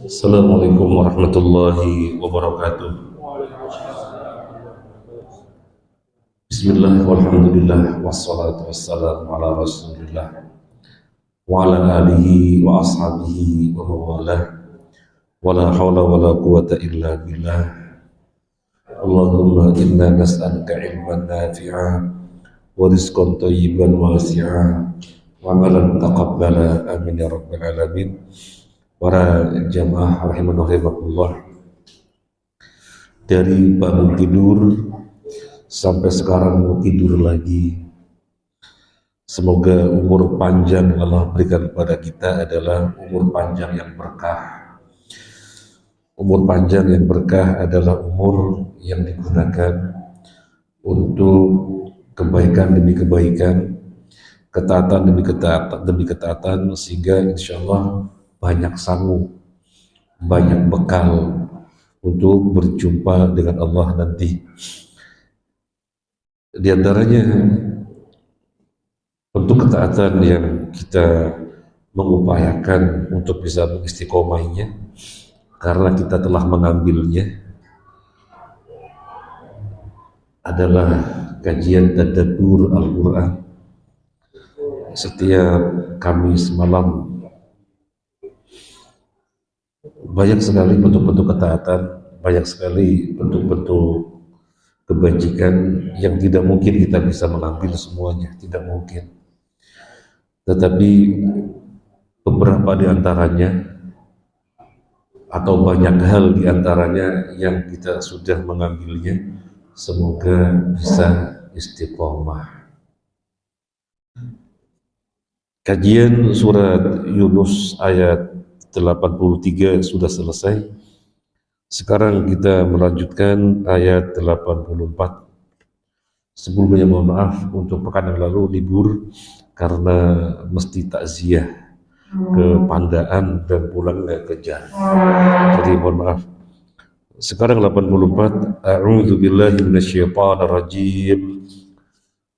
Assalamualaikum warahmatullahi wabarakatuh. Bismillah walhamdulillah wassalatu wassalamu ala rasulillah wa ala alihi wa ashabihi wa mawalah wa la hawla wa la quwata illa billah. Allahumma inna nas'aluka ilman nafi'a wa rizqan thayyiban wasi'a wa amalan taqabbala amin ya rabbal alamin. Para jamaah rahimanullah, dari bangun tidur sampai sekarang mau tidur lagi. Semoga umur panjang yang Allah berikan kepada kita adalah umur panjang yang berkah. Umur panjang yang berkah adalah umur yang digunakan untuk kebaikan demi kebaikan, ketaatan demi ketaatan, sehingga insya Allah banyak sangu, banyak bekal untuk berjumpa dengan Allah nanti. Di antaranya bentuk ketaatan yang kita mengupayakan untuk bisa mengistiqomahnya karena kita telah mengambilnya adalah kajian tadabbur Al-Quran. Setiap Kamis malam banyak sekali bentuk-bentuk ketaatan, banyak sekali bentuk-bentuk kebajikan yang tidak mungkin kita bisa mengambil semuanya, tidak mungkin. Tetapi beberapa di antaranya atau banyak hal di antaranya yang kita sudah mengambilnya, semoga bisa istiqomah. Kajian surat Yunus ayat 83 sudah selesai. Sekarang kita melanjutkan ayat 84. Sebelumnya mohon maaf untuk pekan yang lalu libur karena mesti takziah ke Pandaan dan pulang ke Jan. Jadi mohon maaf. Sekarang 84. A'udzu billahi minasyaitonir rajim.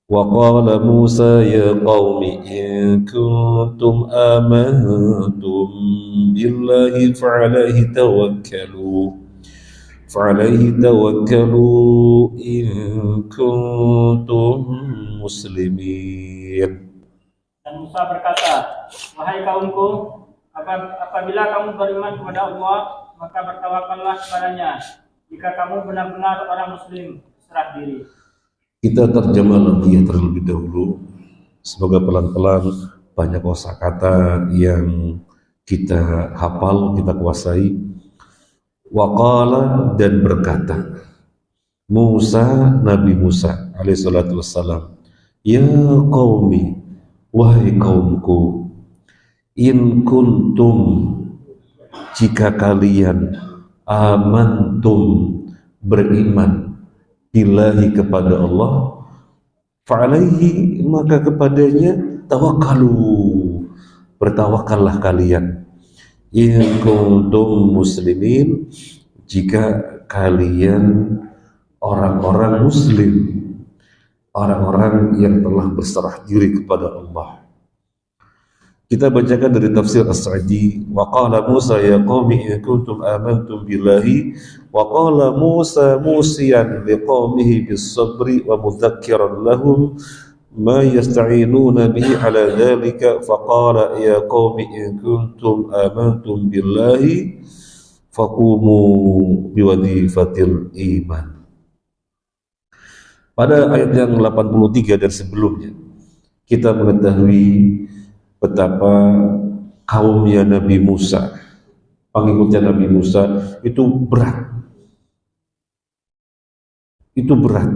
وقال موسى يا قوم إن كنتم آمنتم بالله فعليه توكلوا إن كنتم مسلمين. Dan Musa berkata, wahai kaumku, apabila kamu beriman kepada Allah, maka bertawakallah kepadanya. Jika kamu benar-benar orang Muslim, serah diri. Kita terjemah lagi terlebih dahulu. Semoga pelan-pelan banyak kosakata yang kita hafal, kita kuasai. Waqala, dan berkata Musa, Nabi Musa alaihi salatu wassalam, ya qaumi, wahai kaumku, in kuntum, jika kalian amantum, beriman, billahi, kepada Allah, fa'alaihi, maka kepadanya tawakkalu, bertawakallah kalian, in kuntum muslimin, jika kalian orang-orang muslim, orang-orang yang telah berserah diri kepada Allah. Kita bacakan dari tafsir As-Sa'di. Wa qala Musa ya qaumi in kuntum amantum billahi. Wa qala Musa musiyan liqaumihi bis-sabri wa mudhakkiran lahum ma yasta'inuna bihi ala dhalika. Faqala ya qaumi in kuntum amantum billahi faqumu biwadhifatil iman. Pada ayat yang 83 dan sebelumnya kita mengetahui betapa kaumnya Nabi Musa, pengikutnya Nabi Musa itu berat. Itu berat.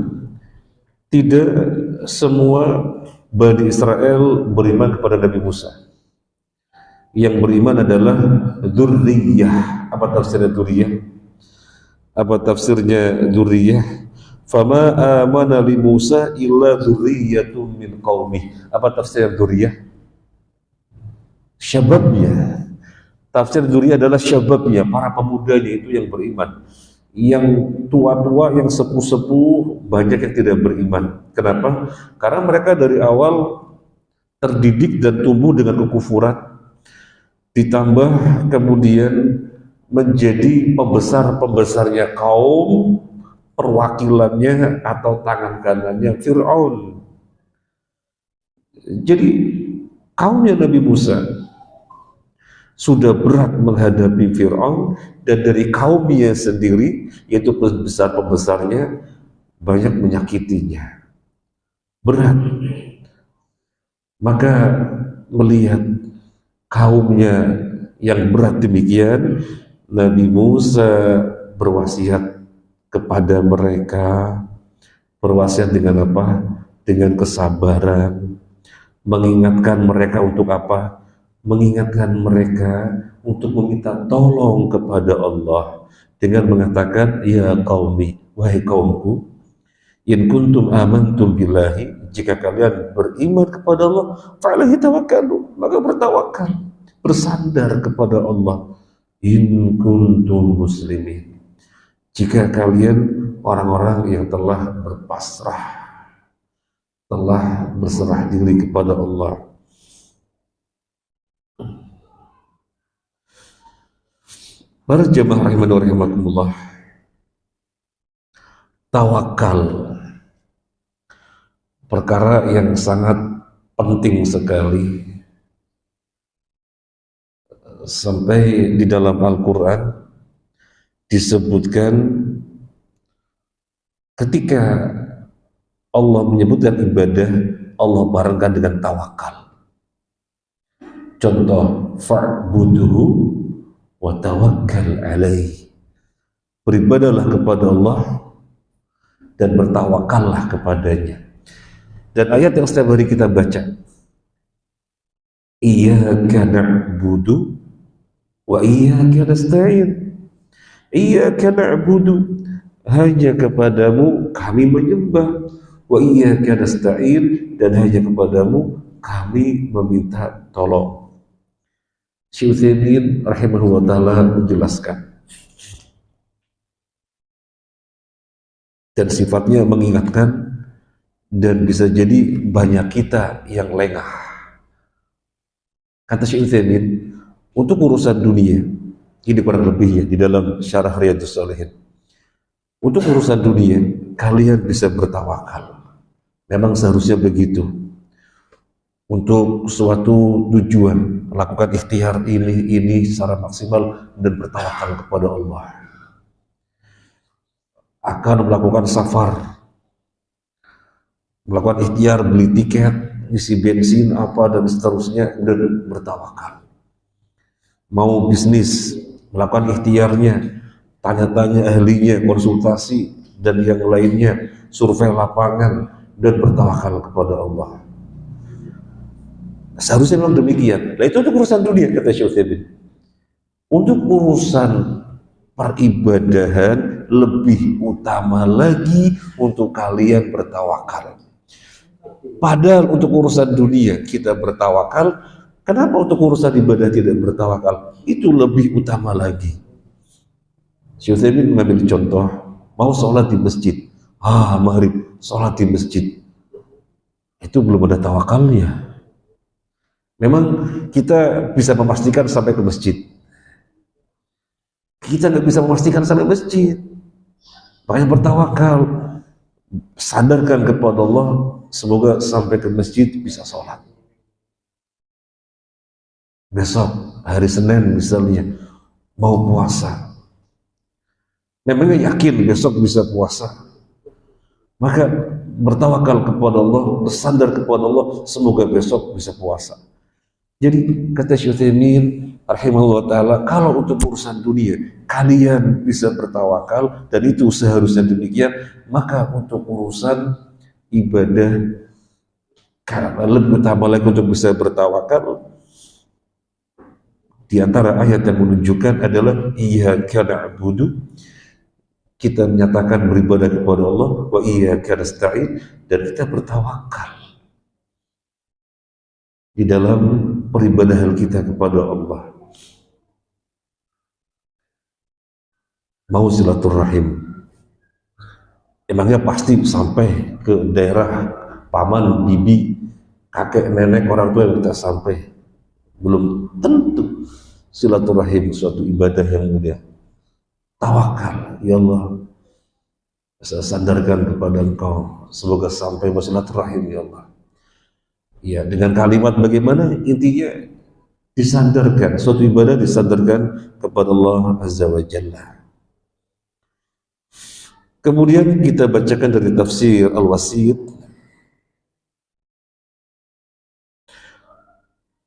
Tidak semua Bani Israel beriman kepada Nabi Musa. Yang beriman adalah dzurriyyah. Apa tafsirnya dzurriyyah? Apa tafsirnya dzurriyyah? Fama amana li Musa illa dzurriyyatun min qaumih. Apa tafsir dzurriyyah? Syababnya, tafsir dzurriyyah adalah syababnya, para pemudanya itu yang beriman. Yang tua-tua, yang sepuh-sepuh banyak yang tidak beriman. Kenapa? Karena mereka dari awal terdidik dan tumbuh dengan kekufuran, ditambah kemudian menjadi pembesarnya kaum, perwakilannya atau tangan kanannya Fir'aun. Jadi kaumnya Nabi Musa sudah berat menghadapi Fir'aun, dan dari kaumnya sendiri, yaitu pembesarnya, banyak menyakitinya. Berat. Maka melihat kaumnya yang berat demikian, Nabi Musa berwasiat kepada mereka. Berwasiat dengan apa? Dengan kesabaran. Mengingatkan mereka untuk apa? Mengingatkan mereka untuk meminta tolong kepada Allah dengan mengatakan, ya qaumi, wahai kaumku, in kuntum amantum billahi, jika kalian beriman kepada Allah, fa'alaihi tawakkalu, maka bertawakal, bersandar kepada Allah. In kuntum muslimin, jika kalian orang-orang yang telah berpasrah, telah berserah diri kepada Allah. Para jemaah rahimani wa rahimakumullah, tawakal perkara yang sangat penting sekali, sampai di dalam Al-Quran disebutkan ketika Allah menyebutkan ibadah, Allah barengkan dengan tawakal. Contoh, fa'buduhu wa tawakkal alaih, beribadahlah kepada Allah dan bertawakallah kepadanya. Dan ayat yang setiap hari kita baca, iyyaka na'budu wa iyyaka nasta'in, iyyaka na'budu, hanya kepadamu kami menyembah, wa iyyaka nasta'in, dan hanya kepadamu kami meminta tolong. Syekh Utsaimin rahimahullah ta'ala menjelaskan, dan sifatnya mengingatkan, dan bisa jadi banyak kita yang lengah. Kata Syekh Utsaimin, untuk urusan dunia, ini kurang lebihnya di dalam syarah Riyadhus Shalihin, untuk urusan dunia kalian bisa bertawakal, memang seharusnya begitu. Untuk suatu tujuan, lakukan ikhtiar ini secara maksimal dan bertawakal kepada Allah. Akan melakukan safar, melakukan ikhtiar, beli tiket, isi bensin apa dan seterusnya, dan bertawakal. Mau bisnis, melakukan ikhtiarnya, tanya-tanya ahlinya, konsultasi dan yang lainnya, survei lapangan, dan bertawakal kepada Allah. Seharusnya memang demikian. Nah, itu untuk urusan dunia, kata Syekh Utsaimin. Untuk urusan peribadahan lebih utama lagi untuk kalian bertawakal. Padahal untuk urusan dunia kita bertawakal, kenapa untuk urusan ibadah tidak bertawakal? Itu lebih utama lagi. Syekh Utsaimin mengambil contoh, mau sholat di masjid, maghrib, sholat di masjid, itu belum ada tawakalnya. Memang kita bisa memastikan sampai ke masjid, kita nggak bisa memastikan sampai masjid. Makanya bertawakal, sadarkan kepada Allah, semoga sampai ke masjid bisa sholat. Besok hari Senin misalnya mau puasa, memangnya yakin besok bisa puasa, maka bertawakal kepada Allah, bersandar kepada Allah, semoga besok bisa puasa. Jadi kata Syekh Utsaimin rahimahullah ta'ala, kalau untuk urusan dunia kalian bisa bertawakal, dan itu seharusnya demikian, maka untuk urusan ibadah karena lebih utama lagi untuk bisa bertawakal. Di antara ayat yang menunjukkan adalah iyyaka na'budu, kita menyatakan beribadah kepada Allah, wa iyyaka nasta'in, dan kita bertawakal di dalam peribadahan kita kepada Allah. Mau silaturahim, emangnya pasti sampai ke daerah paman, bibi, kakek, nenek, orang tua yang kita sampai? Belum tentu. silaturahim suatu ibadah yang mulia. Tawakal, ya Allah, saya sandarkan kepada Engkau, semoga sampai bersilaturahim, ya Allah. Ya, dengan kalimat bagaimana? Intinya disandarkan, suatu ibadah disandarkan kepada Allah Azza wa Jalla. Kemudian kita bacakan dari tafsir Al-Wasit.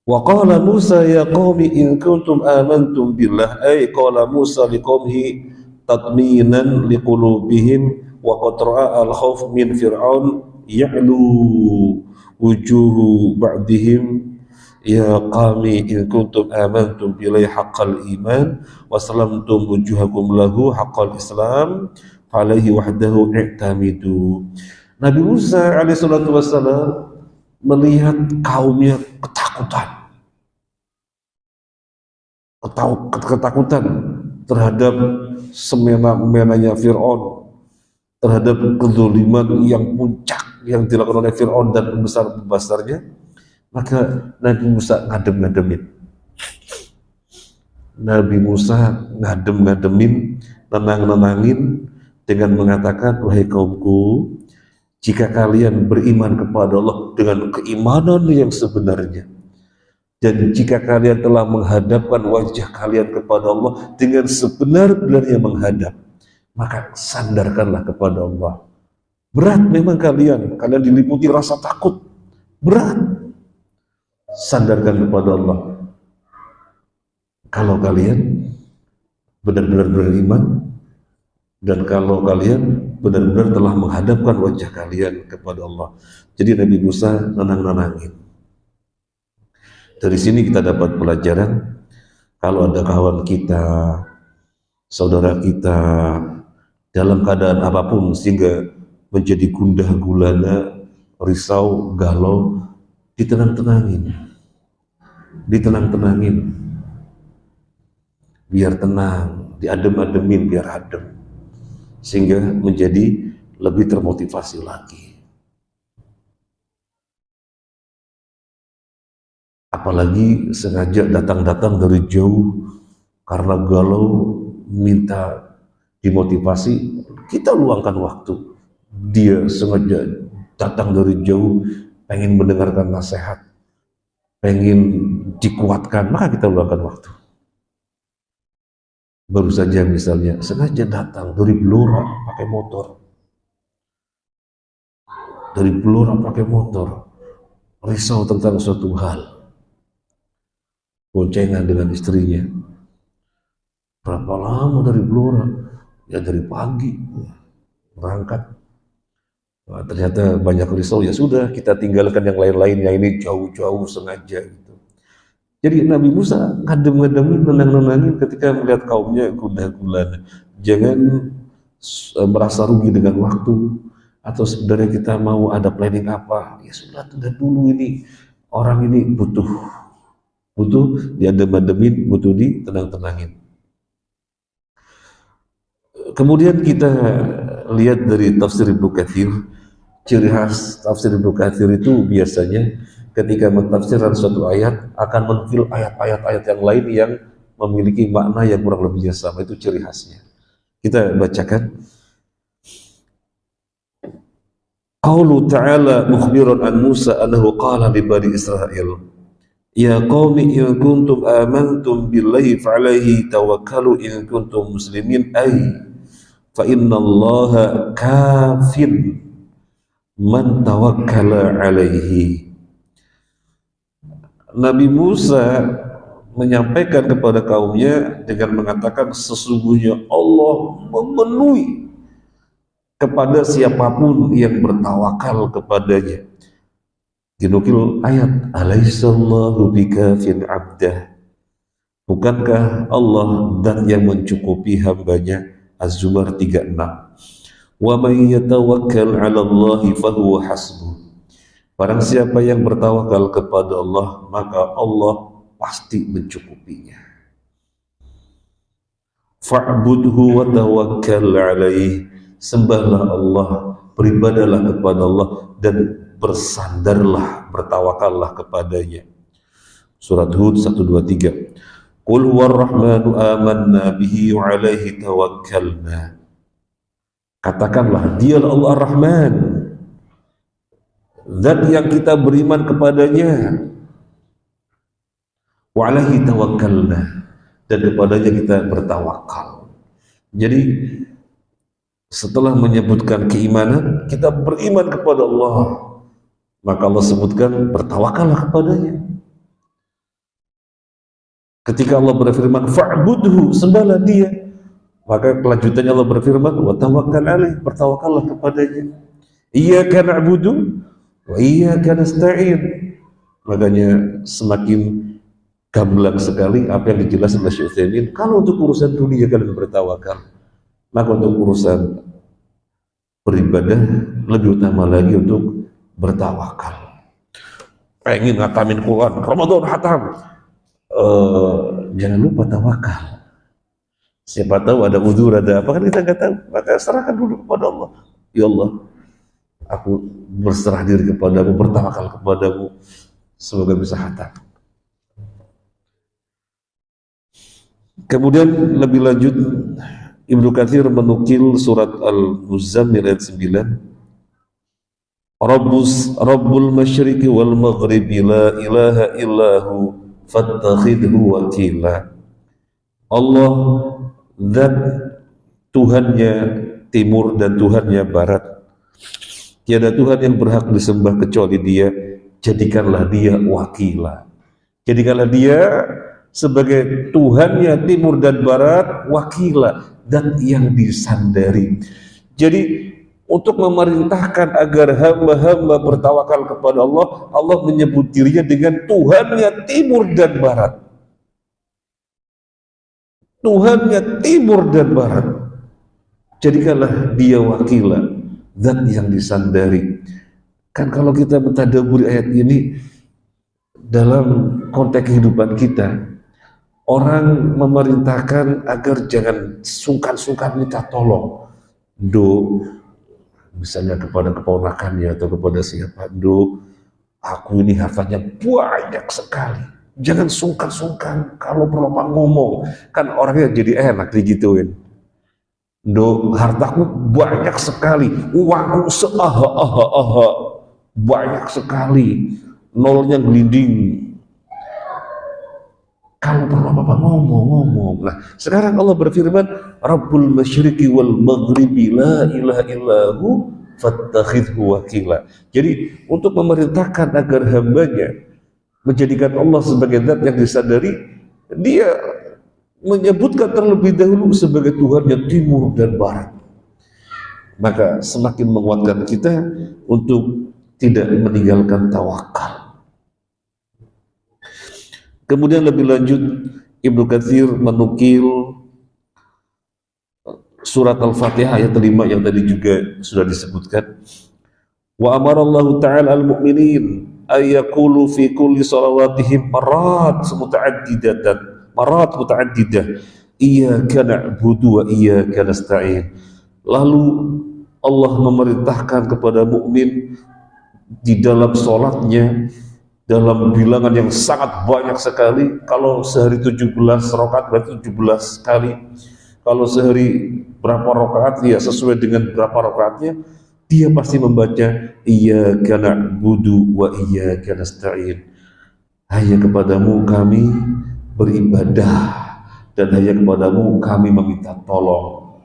Wa qala Musa ya qaumi in kuntum amantum billah, ay qala Musa liqaumihi tatminan liqulubihim wa qad ra'a al-khawf min fir'aun ya'lu wujuhu ba'dihim ya qaumi in kuntum amantum billahi haqqal iman wa salamtum wujuhakum lahu haqqal islam falaihi wahdahu i'tamidu. Nabi Musa alaihi salatu wassalam melihat kaumnya ketakutan terhadap semena-menanya Fir'aun, terhadap kezaliman yang puncak yang dilakukan oleh Fir'aun dan pembesar-pembesarnya. Maka Nabi Musa ngadem-ngademin, nenang-nenangin dengan mengatakan, wahai kaumku, jika kalian beriman kepada Allah dengan keimanan yang sebenarnya, dan jika kalian telah menghadapkan wajah kalian kepada Allah dengan sebenar-benarnya menghadap, maka sandarkanlah kepada Allah. Berat memang kalian diliputi rasa takut, berat. Sandarkan kepada Allah. Kalau kalian benar-benar beriman, dan kalau kalian benar-benar telah menghadapkan wajah kalian kepada Allah. Jadi Nabi Musa nenang-nenangin. Dari sini kita dapat pelajaran, kalau ada kawan kita, saudara kita, dalam keadaan apapun sehingga menjadi gundah gulana, risau, galau, ditenang-tenangin, biar tenang, diadem-ademin biar adem, sehingga menjadi lebih termotivasi lagi. Apalagi sengaja datang dari jauh karena galau, minta dimotivasi, kita luangkan waktu. Dia sengaja datang dari jauh, pengen mendengarkan nasihat, pengen dikuatkan, maka kita luangkan waktu. Baru saja misalnya sengaja datang dari Blora pakai motor, risau tentang suatu hal, boncengan dengan istrinya. Berapa lama dari Blora? Ya dari pagi berangkat. Nah, ternyata banyak risau, ya sudah kita tinggalkan yang lain-lainnya, ini jauh-jauh sengaja gitu. Jadi Nabi Musa ngadem-ngademin, nenang-nenangin ketika melihat kaumnya gundah gulana. Jangan merasa rugi dengan waktu, atau sebenarnya kita mau ada planning apa, ya sudah tunda dulu, ini orang ini butuh diadem-ademin, butuh ditenang-tenangin. Kemudian kita lihat dari tafsir Ibnu Katsir. Ciri khas tafsir Ibnu Katsir itu biasanya ketika mentafsirkan suatu ayat akan menfil ayat-ayat yang lain yang memiliki makna yang kurang lebihnya sama. Itu ciri khasnya. Kita bacakan. Qaulu ta'ala mukhbiran an Musa annahu qala li bani Israil, ya qaumi in kuntum amantum billahi fa'alaihi tawakkalu in kuntum muslimin, ay fa innallaha kafin man tawakkala alaihi. Nabi Musa menyampaikan kepada kaumnya dengan mengatakan, sesungguhnya Allah memenuhi kepada siapapun yang bertawakal kepadanya. Dinukil ayat, alaihissallahu bikafin abdah, bukankah Allah dan yang mencukupi hambanya. Az-Zumar 36. Wa may yatawakkal 'ala Allahi fahuwa hasbuh. Barang siapa yang bertawakal kepada Allah, maka Allah pasti mencukupinya. Fa'budhu wa tawakkal 'alaihi. Sembahlah Allah, beribadalah kepada Allah, dan bersandarlah, bertawakallah kepadanya. Surat Hud 123. Qul huwar rahmanu amanna bihi wa alaihi tawakkalna. Katakanlah, dialah Allah Ar-Rahman, zat yang kita beriman kepadanya, wa alaihi tawakkalna, dan kepadanya kita bertawakal. Jadi setelah menyebutkan keimanan, kita beriman kepada Allah, maka Allah sebutkan bertawakallah kepadanya. Ketika Allah berfirman fa'budhu, sembahlah dia, maka kelanjutannya Allah berfirman wa tawakkal alaih, bertawakallah kepadanya. Iyyaka na'budu wa iyyaka nasta'in. Makanya semakin gamblang sekali apa yang dijelaskan oleh Syekh Utsaimin. Kalau untuk urusan dunia kalian bertawakal, maka untuk urusan beribadah lebih utama lagi untuk bertawakal. Pengen ngatamin Quran, Ramadan hatam, jangan lupa tawakal. Siapa tahu ada uzur, ada apa, kan kita nggak tahu. Maka serahkan dulu kepada Allah. Ya Allah, aku berserah diri kepadamu, bertawakal kepadamu, semoga bisa hatam. Kemudian lebih lanjut Ibnu Katsir menukil surat Al-Muzammil ayat 9. Rabbul masyriqi wal maghribi la ilaha illahu fattakhidhu wakila. Allah zat Tuhannya timur dan Tuhannya barat, tiada Tuhan yang berhak disembah kecuali Dia, jadikanlah Dia wakila. Jadikanlah Dia sebagai Tuhannya timur dan barat, wakila, dan yang disandari. Jadi untuk memerintahkan agar hamba-hamba bertawakal kepada Allah, Allah menyebut dirinya dengan Tuhannya timur dan barat. Tuhannya timur dan barat, jadikanlah Dia wakila, zat yang disandari. Kan kalau kita mentadabburi ayat ini dalam konteks kehidupan kita, orang memerintahkan agar jangan sungkan-sungkan minta tolong, misalnya kepada keponakannya atau kepada siapa, aku ini hartanya banyak sekali, jangan sungkan-sungkan kalau perlu ngomong, kan orangnya jadi enak digituin. Hartaku banyak sekali, uangku seaha-aha, banyak sekali, nolnya gelinding. Kalau perlu apa-apa ngomong. Nah, sekarang Allah berfirman, Rabbul masyriqi wal maghribi la ilaha illahu fattakhidhu wakila. Jadi untuk memerintahkan agar hambanya menjadikan Allah sebagai zat yang disadari, Dia menyebutkan terlebih dahulu sebagai Tuhannya timur dan barat. Maka semakin menguatkan kita untuk tidak meninggalkan tawakal. Kemudian lebih lanjut Ibnu Katsir menukil surat Al-Fatihah ayat 5 yang tadi juga sudah disebutkan. Wa amarallahu ta'ala al-mu'minin ayyaqulu fi kulli salawatihim marat muta'addidah iyyaka na'budu wa iyyaka nasta'in. Lalu Allah memerintahkan kepada mukmin di dalam salatnya dalam bilangan yang sangat banyak sekali. Kalau sehari 17 rakaat berarti 17 kali. Kalau sehari berapa rakaat, ya sesuai dengan berapa rakaatnya, dia pasti membaca iyyaka na'budu wa iyyaka nasta'in. Hanya kepadamu kami beribadah dan hanya kepadamu kami meminta tolong.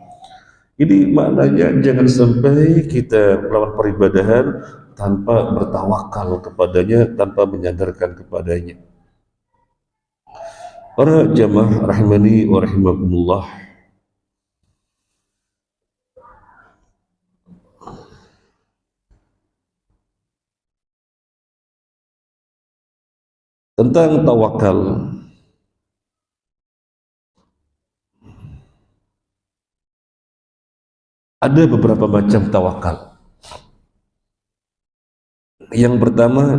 Ini maknanya jangan sampai kita melakukan peribadahan tanpa bertawakal kepadanya, tanpa menyandarkan kepadanya. Para jamaah rahimani wa rahimakumullah, tentang tawakal, ada beberapa macam tawakal. Yang pertama,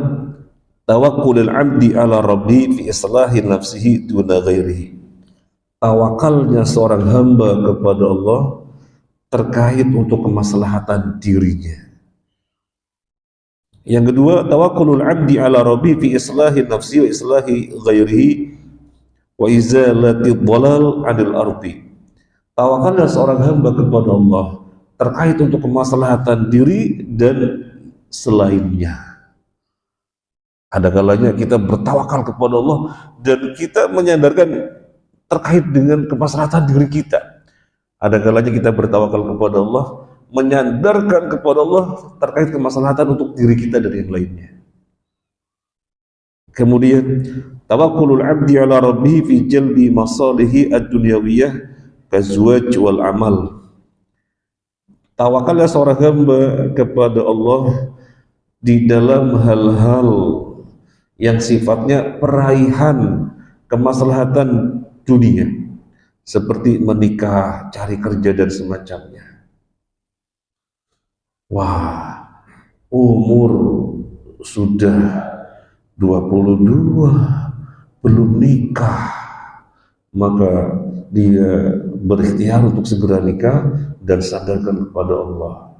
tawakkulul abdi ala rabbi fi islahi nafsihi duna ghairihi. Tawakalnya seorang hamba kepada Allah terkait untuk kemaslahatan dirinya. Yang kedua, tawakkulul abdi ala rabbi fi islahi nafsihi wa islahi ghairihi wa izalati dhalal 'anil ardi. Tawakallah seorang hamba kepada Allah terkait untuk kemaslahatan diri dan selainnya. Ada kalanya kita bertawakal kepada Allah dan kita menyandarkan terkait dengan kemaslahatan diri kita. Ada kalanya kita bertawakal kepada Allah, menyandarkan kepada Allah terkait kemaslahatan untuk diri kita dan yang lainnya. Kemudian tawakkulul 'abdi 'ala rabbih fi jalbi masalihi ad-dunyawiyah kazwaj wal amal. Tawakalnya seorang hamba kepada Allah di dalam hal-hal yang sifatnya peraihan kemaslahatan dunia, seperti menikah, cari kerja dan semacamnya. Wah, umur sudah 22 belum nikah, maka dia berikhtiar untuk segera nikah dan sadarkan kepada Allah.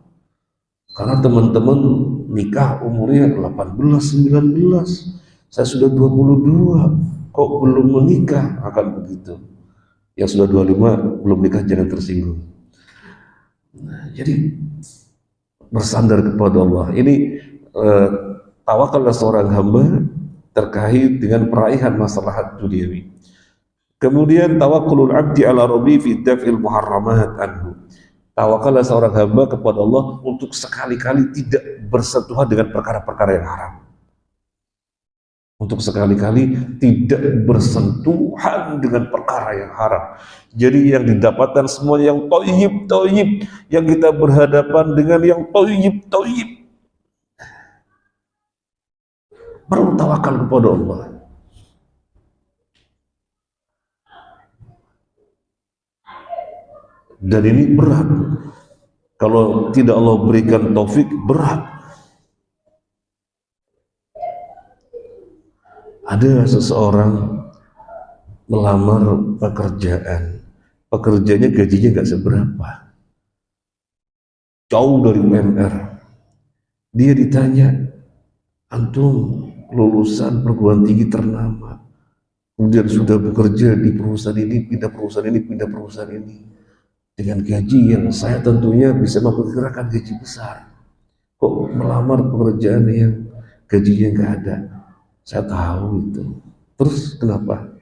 Karena teman-teman nikah umurnya 18, 19, saya sudah 22, kok belum menikah, akan begitu. Yang sudah 25 belum nikah jangan tersinggung. Nah, jadi bersandar kepada Allah. Ini tawakallah seorang hamba terkait dengan peraihan maslahat duniawi. Kemudian tawakkulul 'abdi 'ala rabbi fi daf'il muharramat anhu. Tawakallah seorang hamba kepada Allah untuk sekali-kali tidak bersentuhan dengan perkara-perkara yang haram. Untuk sekali-kali tidak bersentuhan dengan perkara yang haram. Jadi yang didapatkan semua yang thayyib, yang kita berhadapan dengan yang thayyib. Perlu tawakal kepada Allah. Dan ini berat. Kalau tidak Allah berikan taufik, berat. Ada seseorang melamar pekerjaan, pekerjaannya gajinya nggak seberapa, jauh dari UMR. Dia ditanya, antum lulusan perguruan tinggi ternama, kemudian sudah bekerja di perusahaan ini, pindah perusahaan ini, dengan gaji yang saya tentunya bisa memperkirakan gaji besar. Kok melamar pekerjaan yang gajinya nggak ada? Saya tahu itu. Terus kenapa?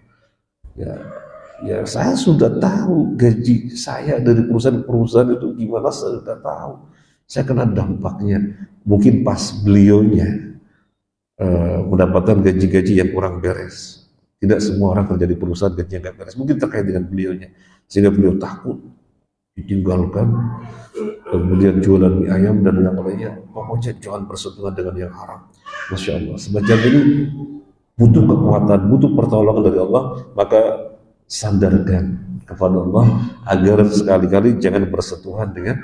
Ya saya sudah tahu gaji saya dari perusahaan itu gimana, saya sudah tahu. Saya kena dampaknya. Mungkin pas beliaunya mendapatkan gaji-gaji yang kurang beres. Tidak semua orang kerja di perusahaan gajinya nggak beres. Mungkin terkait dengan beliaunya, sehingga beliau takut ditinggalkan, kemudian jualan mie ayam dan yang lainnya. Pokoknya jangan bersentuhan dengan yang haram. Masya Allah, semacam ini butuh kekuatan, butuh pertolongan dari Allah. Maka sandarkan kepada Allah agar sekali-kali jangan bersentuhan dengan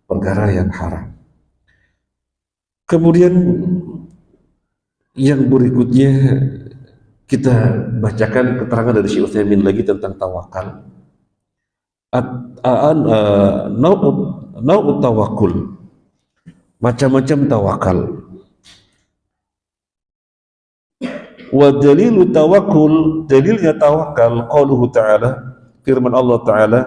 perkara yang haram. Kemudian yang berikutnya kita bacakan keterangan dari Syekh Utsaimin lagi tentang tawakal. Nau'ut tawakul, macam-macam tawakal. Wa dalilu tawakkul, dalilnya tawakal qauluhu ta'ala, firman Allah ta'ala,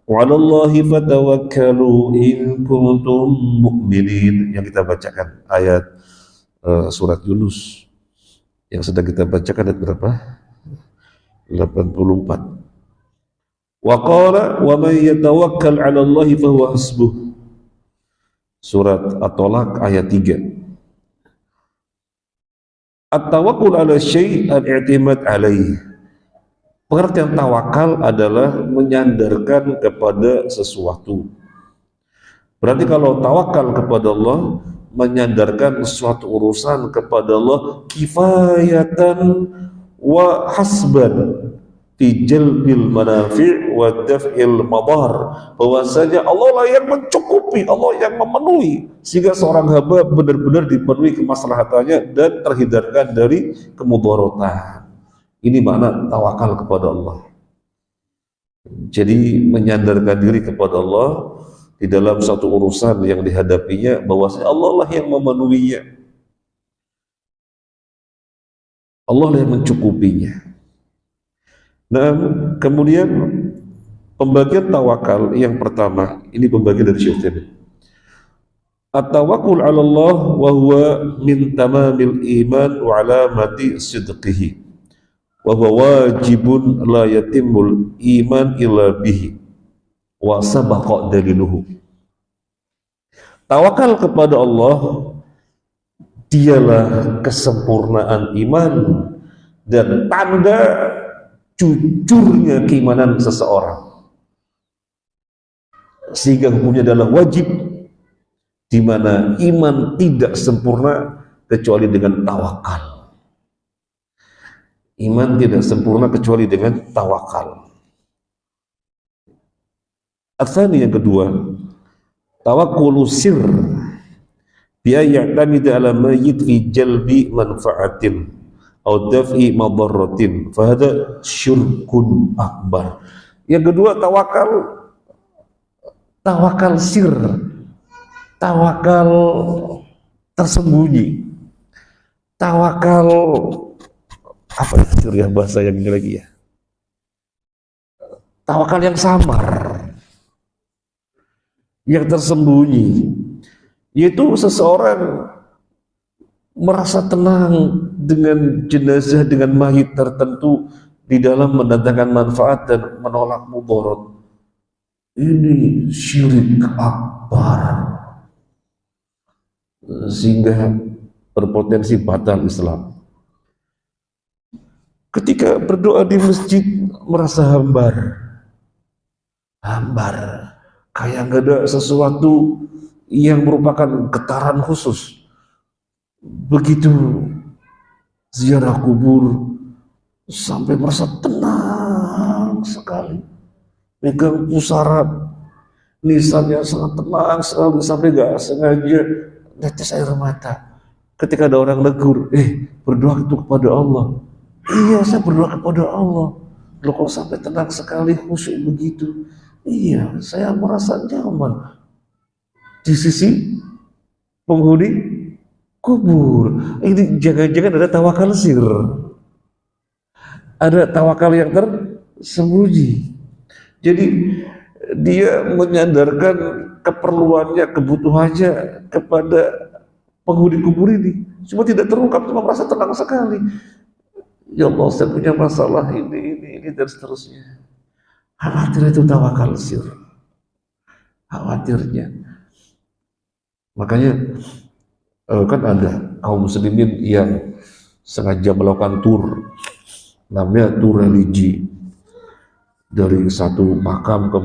wa 'alallahi fatawakkalu in kuntum mu'minin, yang kita bacakan ayat surat Yunus yang sedang kita bacakan, ayat berapa? 84. Wa qala wa man yatawakkal 'ala Allahi fahuwa hasbuh, surat At-Tolaq ayat 3. At-tawakkul 'ala syai' al-i'timad 'alaihi. Pengertian tawakal adalah menyandarkan kepada sesuatu. Berarti kalau tawakal kepada Allah, menyandarkan suatu urusan kepada Allah, kifayatan wa hasban fi jalbil manafi' wa daf'il madar, bahwasanya Allah lah yang mencukupi, Allah yang memenuhi, sehingga seorang hamba benar-benar dipenuhi kemaslahatannya dan terhindarkan dari kemudaratan. Ini makna tawakal kepada Allah. Jadi menyandarkan diri kepada Allah di dalam satu urusan yang dihadapinya, bahwasanya Allah lah yang memenuhinya, Allah lah yang mencukupinya. Nah, kemudian pembagian tawakal yang pertama, ini pembagian dari Syekh Utsaimin. At-tawakkul 'ala Allah wa huwa min tamamil iman wa 'alamati sidqihi. Wa huwa wajibun la yatimul iman illa bihi. Wa sabaqa daliluhu. Tawakal kepada Allah dialah kesempurnaan iman dan tanda jujurnya keimanan seseorang, sehingga hukumnya adalah wajib, di mana iman tidak sempurna kecuali dengan tawakal. Iman tidak sempurna kecuali dengan tawakal. Atsani yang kedua, tawakkulu sir bi ya'tamid ala mayyit fi jalbi manfaatin atau daf'i madarratin fa hada syirkun akbar. Yang kedua, tawakal sir, tawakal tersembunyi, tawakal apa ya bahasa yang ini lagi ya, tawakal yang samar, yang tersembunyi, yaitu seseorang merasa tenang dengan jenazah, dengan mayit tertentu di dalam mendatangkan manfaat dan menolak mudarat. Ini syirik akbar, sehingga berpotensi batal Islam. Ketika berdoa di masjid merasa hambar, kayak nggak ada sesuatu yang merupakan getaran khusus. Begitu ziarah kubur sampai merasa tenang sekali, megang pusara nisannya sangat tenang sekali, sampai gak sengaja netes air mata ketika ada orang negur, berdoa itu kepada Allah. Iya, saya berdoa kepada Allah. Loh, kok sampai tenang sekali, khusyuk begitu? Iya, saya merasa nyaman di sisi penghuni kubur. Ini jangan-jangan ada tawakal sir, ada tawakal yang tersembunyi. Jadi dia menyandarkan keperluannya, kebutuhannya kepada penghuni kubur ini, cuma tidak terungkap, cuma merasa tenang sekali. Ya Allah, saya punya masalah ini dan seterusnya. Khawatir itu tawakal sir, khawatirnya. Makanya kan ada kaum muslimin yang sengaja melakukan tur, namanya tur religi, dari satu makam ke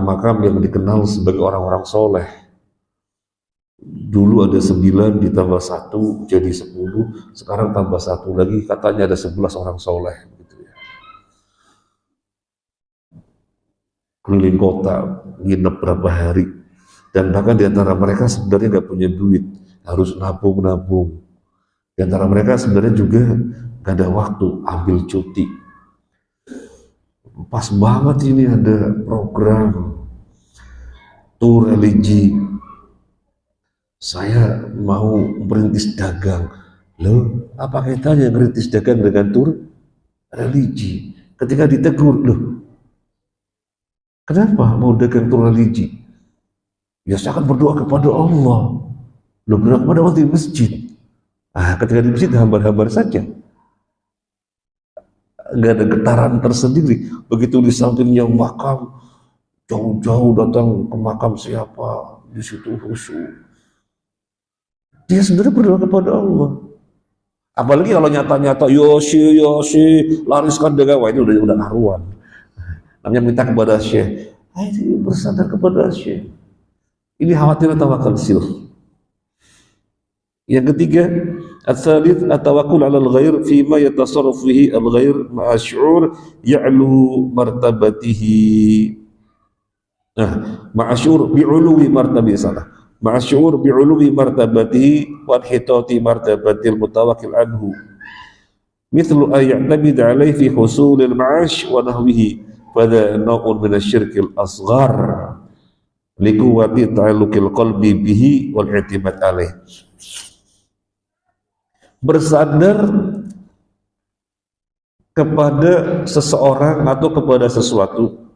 makam yang dikenal sebagai orang-orang soleh. Dulu ada 9 ditambah 1 jadi 10, sekarang tambah 1 lagi, katanya ada 11 orang soleh gitu ya. Keliling kota, nginep berapa hari, dan bahkan diantara mereka sebenarnya nggak punya duit, harus nabung. Diantara mereka sebenarnya juga nggak ada waktu ambil cuti. Pas banget ini ada program tur religi, saya mau merintis dagang. Loh, apa kaitannya merintis dagang dengan tur religi? Ketika ditegur, loh, kenapa mau dagang tur religi? Ya, saya akan berdoa kepada Allah. Loh, berdoa kepada Allah di masjid. Ketika di masjid hambar-hambar saja, nggak ada getaran tersendiri. Begitu di sampingnya makam, jauh-jauh datang ke makam siapa, di situ khusyuk. Dia sebenarnya berdoa kepada Allah. Apalagi kalau nyata-nyata Yosi lariskan dagang, wah ini udah karuan. Namanya minta kepada Syekh, ini bersandar kepada Syekh. Ini khawatir tawakal sir. Yang ketiga, at-tsalits at-tawakkul 'ala al-ghair fi ma yatasarrafu fihi al-ghair ma'a syu'ur ya'lu martabatihi. Ma'a syu'ur bi'uluwi martabatihi, salah. Ma'a syu'ur bi'uluwi martabatihi wa hitati martabatil mutawakkil anhu. Mithlu ayya'tamid 'alaihi fi husulil ma'ash wa nahwihi. Fadha naw'un min asy-syirkil asghar. Likuwati ta'alluqil qalbi bihi wal i'timad alaih. Bersandar kepada seseorang atau kepada sesuatu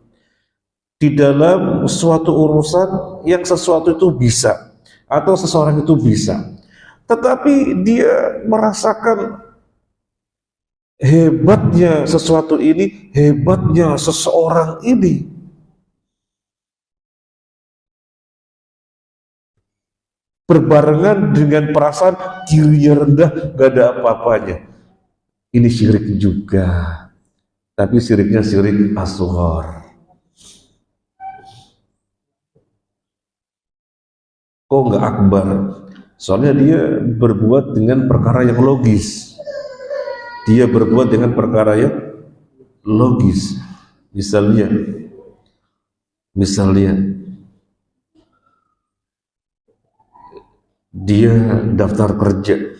di dalam suatu urusan yang sesuatu itu bisa atau seseorang itu bisa, tetapi dia merasakan hebatnya sesuatu ini, hebatnya seseorang ini, berbarengan dengan perasaan dirinya rendah, gak ada apa-apanya. Ini syirik juga, tapi syiriknya syirik asghar. Kok nggak akbar? Soalnya dia berbuat dengan perkara yang logis. Dia berbuat dengan perkara yang logis. Misalnya dia daftar kerja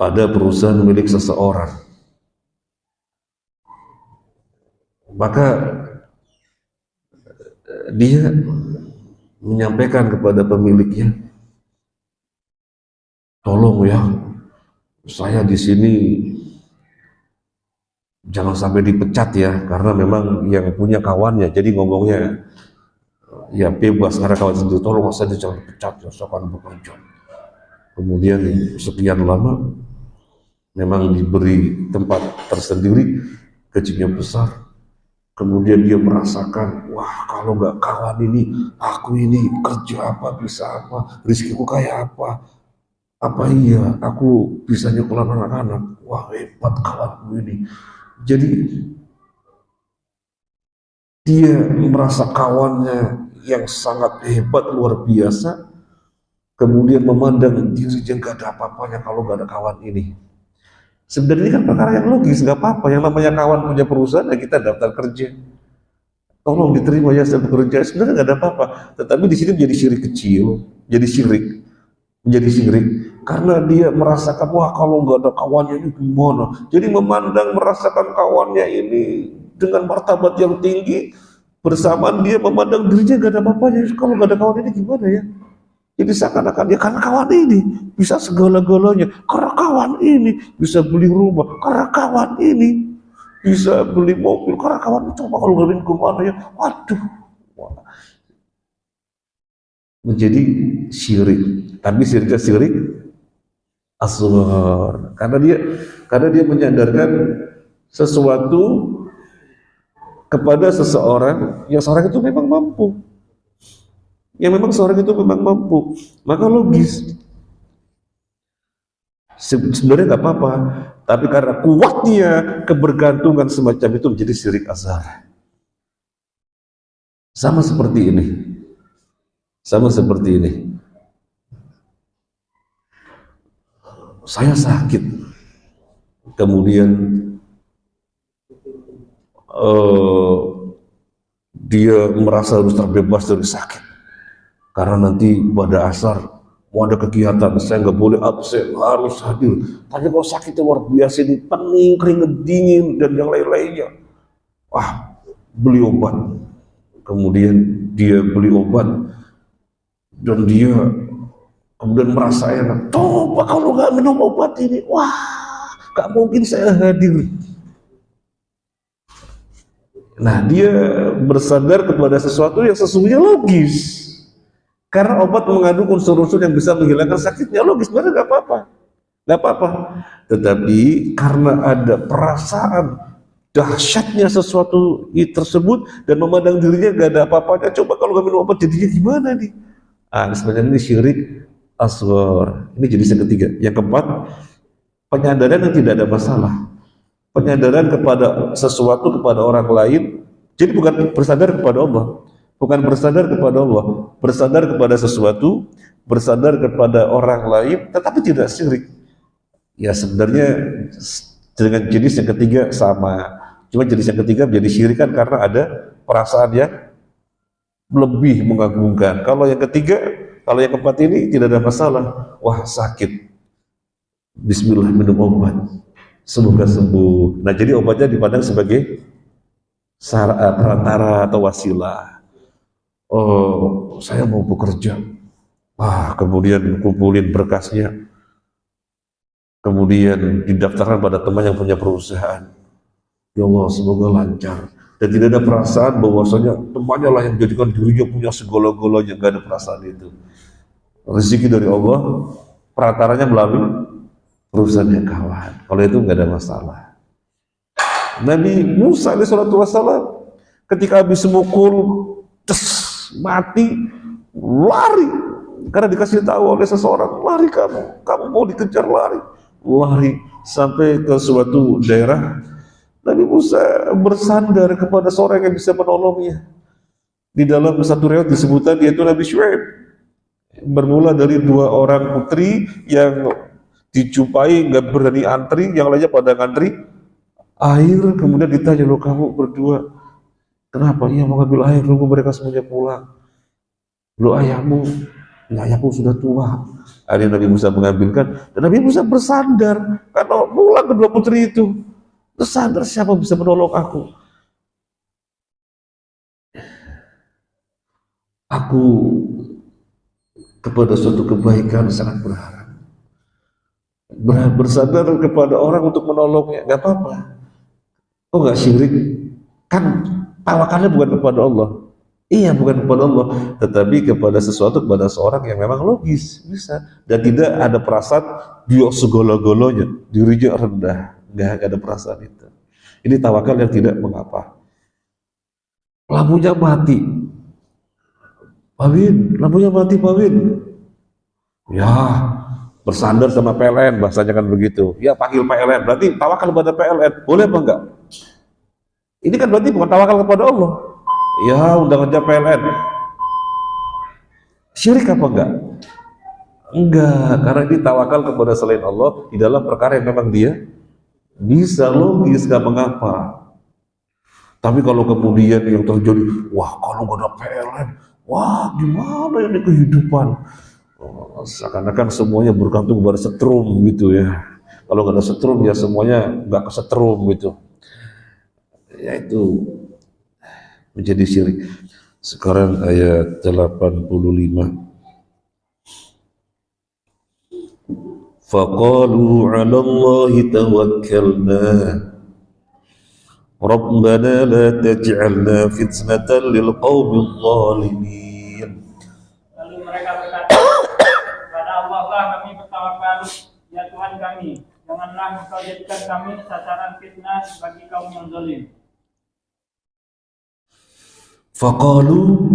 pada perusahaan milik seseorang, maka dia menyampaikan kepada pemiliknya, tolong ya, saya di sini jangan sampai dipecat ya, karena memang yang punya kawannya, jadi ngomongnya ya bebas karena kawan sendiri, tolong saya jangan dipecat ya, saya akan bekerja. Kemudian sekian lama memang diberi tempat tersendiri, gajinya besar. Kemudian dia merasakan, wah kalau nggak kawan ini, aku ini kerja apa, bisa apa, rezekiku kayak apa iya, aku bisa nyekolah anak-anak, wah hebat kawanku ini. Jadi dia merasa kawannya yang sangat hebat, luar biasa, kemudian memandang dirinya gak ada apa-apanya kalau gak ada kawan ini. Sebenarnya ini kan perkara yang logis, gak apa-apa. Yang namanya kawan punya perusahaan, ya kita daftar kerja. Tolong diterima ya saya bekerja. Sebenarnya gak ada apa-apa. Tetapi di sini menjadi syirik kecil, menjadi syirik. Karena dia merasakan, wah kalau gak ada kawannya ini gimana. Jadi memandang, merasakan kawannya ini dengan martabat yang tinggi, bersamaan dia memandang dirinya gak ada apa-apanya. Kalau gak ada kawan ini gimana ya? Jadi seakan-akan ya karena kawan ini bisa segala-galanya, karena kawan ini bisa beli rumah, karena kawan ini bisa beli mobil, karena kawan itu coba kalau gak kemana ya, waduh, menjadi syirik. Tapi syiriknya syirik asghar, karena dia menyandarkan sesuatu kepada seseorang yang seorang itu memang mampu. Maka logis. Sebenarnya nggak apa-apa, tapi karena kuatnya kebergantungan semacam itu menjadi syirik asghar. Sama seperti ini. Saya sakit, kemudian dia merasa harus terbebas dari sakit. Karena nanti pada asar mau ada kegiatan, saya nggak boleh absen, harus hadir. Tapi kalau sakitnya luar biasa ini, pening, keringet dingin, dan yang lain-lainnya, wah beli obat. Kemudian dia beli obat, dan dia kemudian merasa enak. Coba kalau nggak minum obat ini, wah nggak mungkin saya hadir. Nah dia bersandar kepada sesuatu yang sesungguhnya logis. Karena obat mengandung unsur-unsur yang bisa menghilangkan sakitnya, logis, sebenarnya nggak apa-apa. Tetapi karena ada perasaan dahsyatnya sesuatu tersebut dan memandang dirinya nggak ada apa-apanya, coba kalau nggak minum obat jadinya gimana nih? Sebenarnya ini syirik asghar. Ini jenis yang ketiga. Yang keempat, penyadaran yang tidak ada masalah. Penyadaran kepada sesuatu kepada orang lain, jadi bukan bersandar kepada Allah. Bukan bersandar kepada Allah, bersandar kepada sesuatu, bersandar kepada orang lain, tetapi tidak syirik. Ya sebenarnya dengan jenis yang ketiga sama, cuma jenis yang ketiga menjadi syirik kan karena ada perasaan yang lebih mengagumkan. Kalau yang ketiga, kalau yang keempat ini tidak ada masalah. Wah sakit, bismillah minum obat, semoga sembuh. Nah jadi obatnya dipandang sebagai perantara atau wasilah. Oh, saya mau bekerja. Kemudian kumpulin berkasnya. kemudian didaftarkan pada teman yang punya perusahaan. Ya Allah, semoga lancar. Dan tidak ada perasaan bahwasanya temannya lah yang menjadikan dirinya punya segala-galanya, nggak ada perasaan itu. Rezeki dari Allah, perataranya melalui perusahaannya kawan. Kalau itu nggak ada masalah. Nabi Musa alaihissalam ketika habis memukul, mati, lari. Karena dikasih tahu oleh seseorang, lari kamu mau dikejar, lari sampai ke suatu daerah. Nabi Musa bersandar kepada seorang yang bisa menolongnya. Di dalam satu riwayat disebutkan yaitu Nabi Syuaib. Bermula dari 2 orang putri yang dijumpai nggak berani antri, yang lainnya pada ngantri air. Kemudian ditanya, loh kamu berdua kenapa? Iya mau ngambil air, nunggu mereka semuanya pulang. Loh ayahmu? Ya ayahku sudah tua. Akhirnya Nabi Musa mengambilkan, dan Nabi Musa bersandar karena pulang kedua putri itu. Bersandar, siapa bisa menolong aku? Aku kepada suatu kebaikan sangat berharap. Bersandar kepada orang untuk menolongnya, nggak apa-apa. Oh nggak syirik? Kan tawakalnya bukan kepada Allah. Iya, bukan kepada Allah, tetapi kepada sesuatu, kepada seorang yang memang logis, bisa. Dan tidak ada perasaan dia segala-galanya, dirinya rendah, nggak ada perasaan itu. Ini tawakal yang tidak mengapa. Lampunya mati, Pak Win, lampunya mati Pak Win. Ya, bersandar sama PLN, bahasanya kan begitu. Ya panggil PLN, berarti tawakal kepada PLN, boleh apa enggak? Ini kan berarti bukan tawakal kepada Allah. Ya, undang aja PLN. Syirik apa enggak? Enggak, karena ini tawakal kepada selain Allah di dalam perkara yang memang dia bisa logis, gak mengapa. Tapi kalau kemudian yang terjadi, wah kalau gak ada PLN, wah gimana ini kehidupan? Seakan-akan semuanya bergantung pada setrum gitu ya. Kalau gak ada setrum ya semuanya gak kesetrum gitu. Ya itu menjadi syirik. Sekarang ayat 85. Faqalu 'ala Allahi tawakkalna Rabbana la taj'alna fitnatan lil qaumil zalimin. Lalu mereka berkata, kepada Allah lah kami bertawakal, ya Tuhan kami, janganlah Engkau jadikan kami sasaran fitnah bagi kaum yang zalim. Faqalu,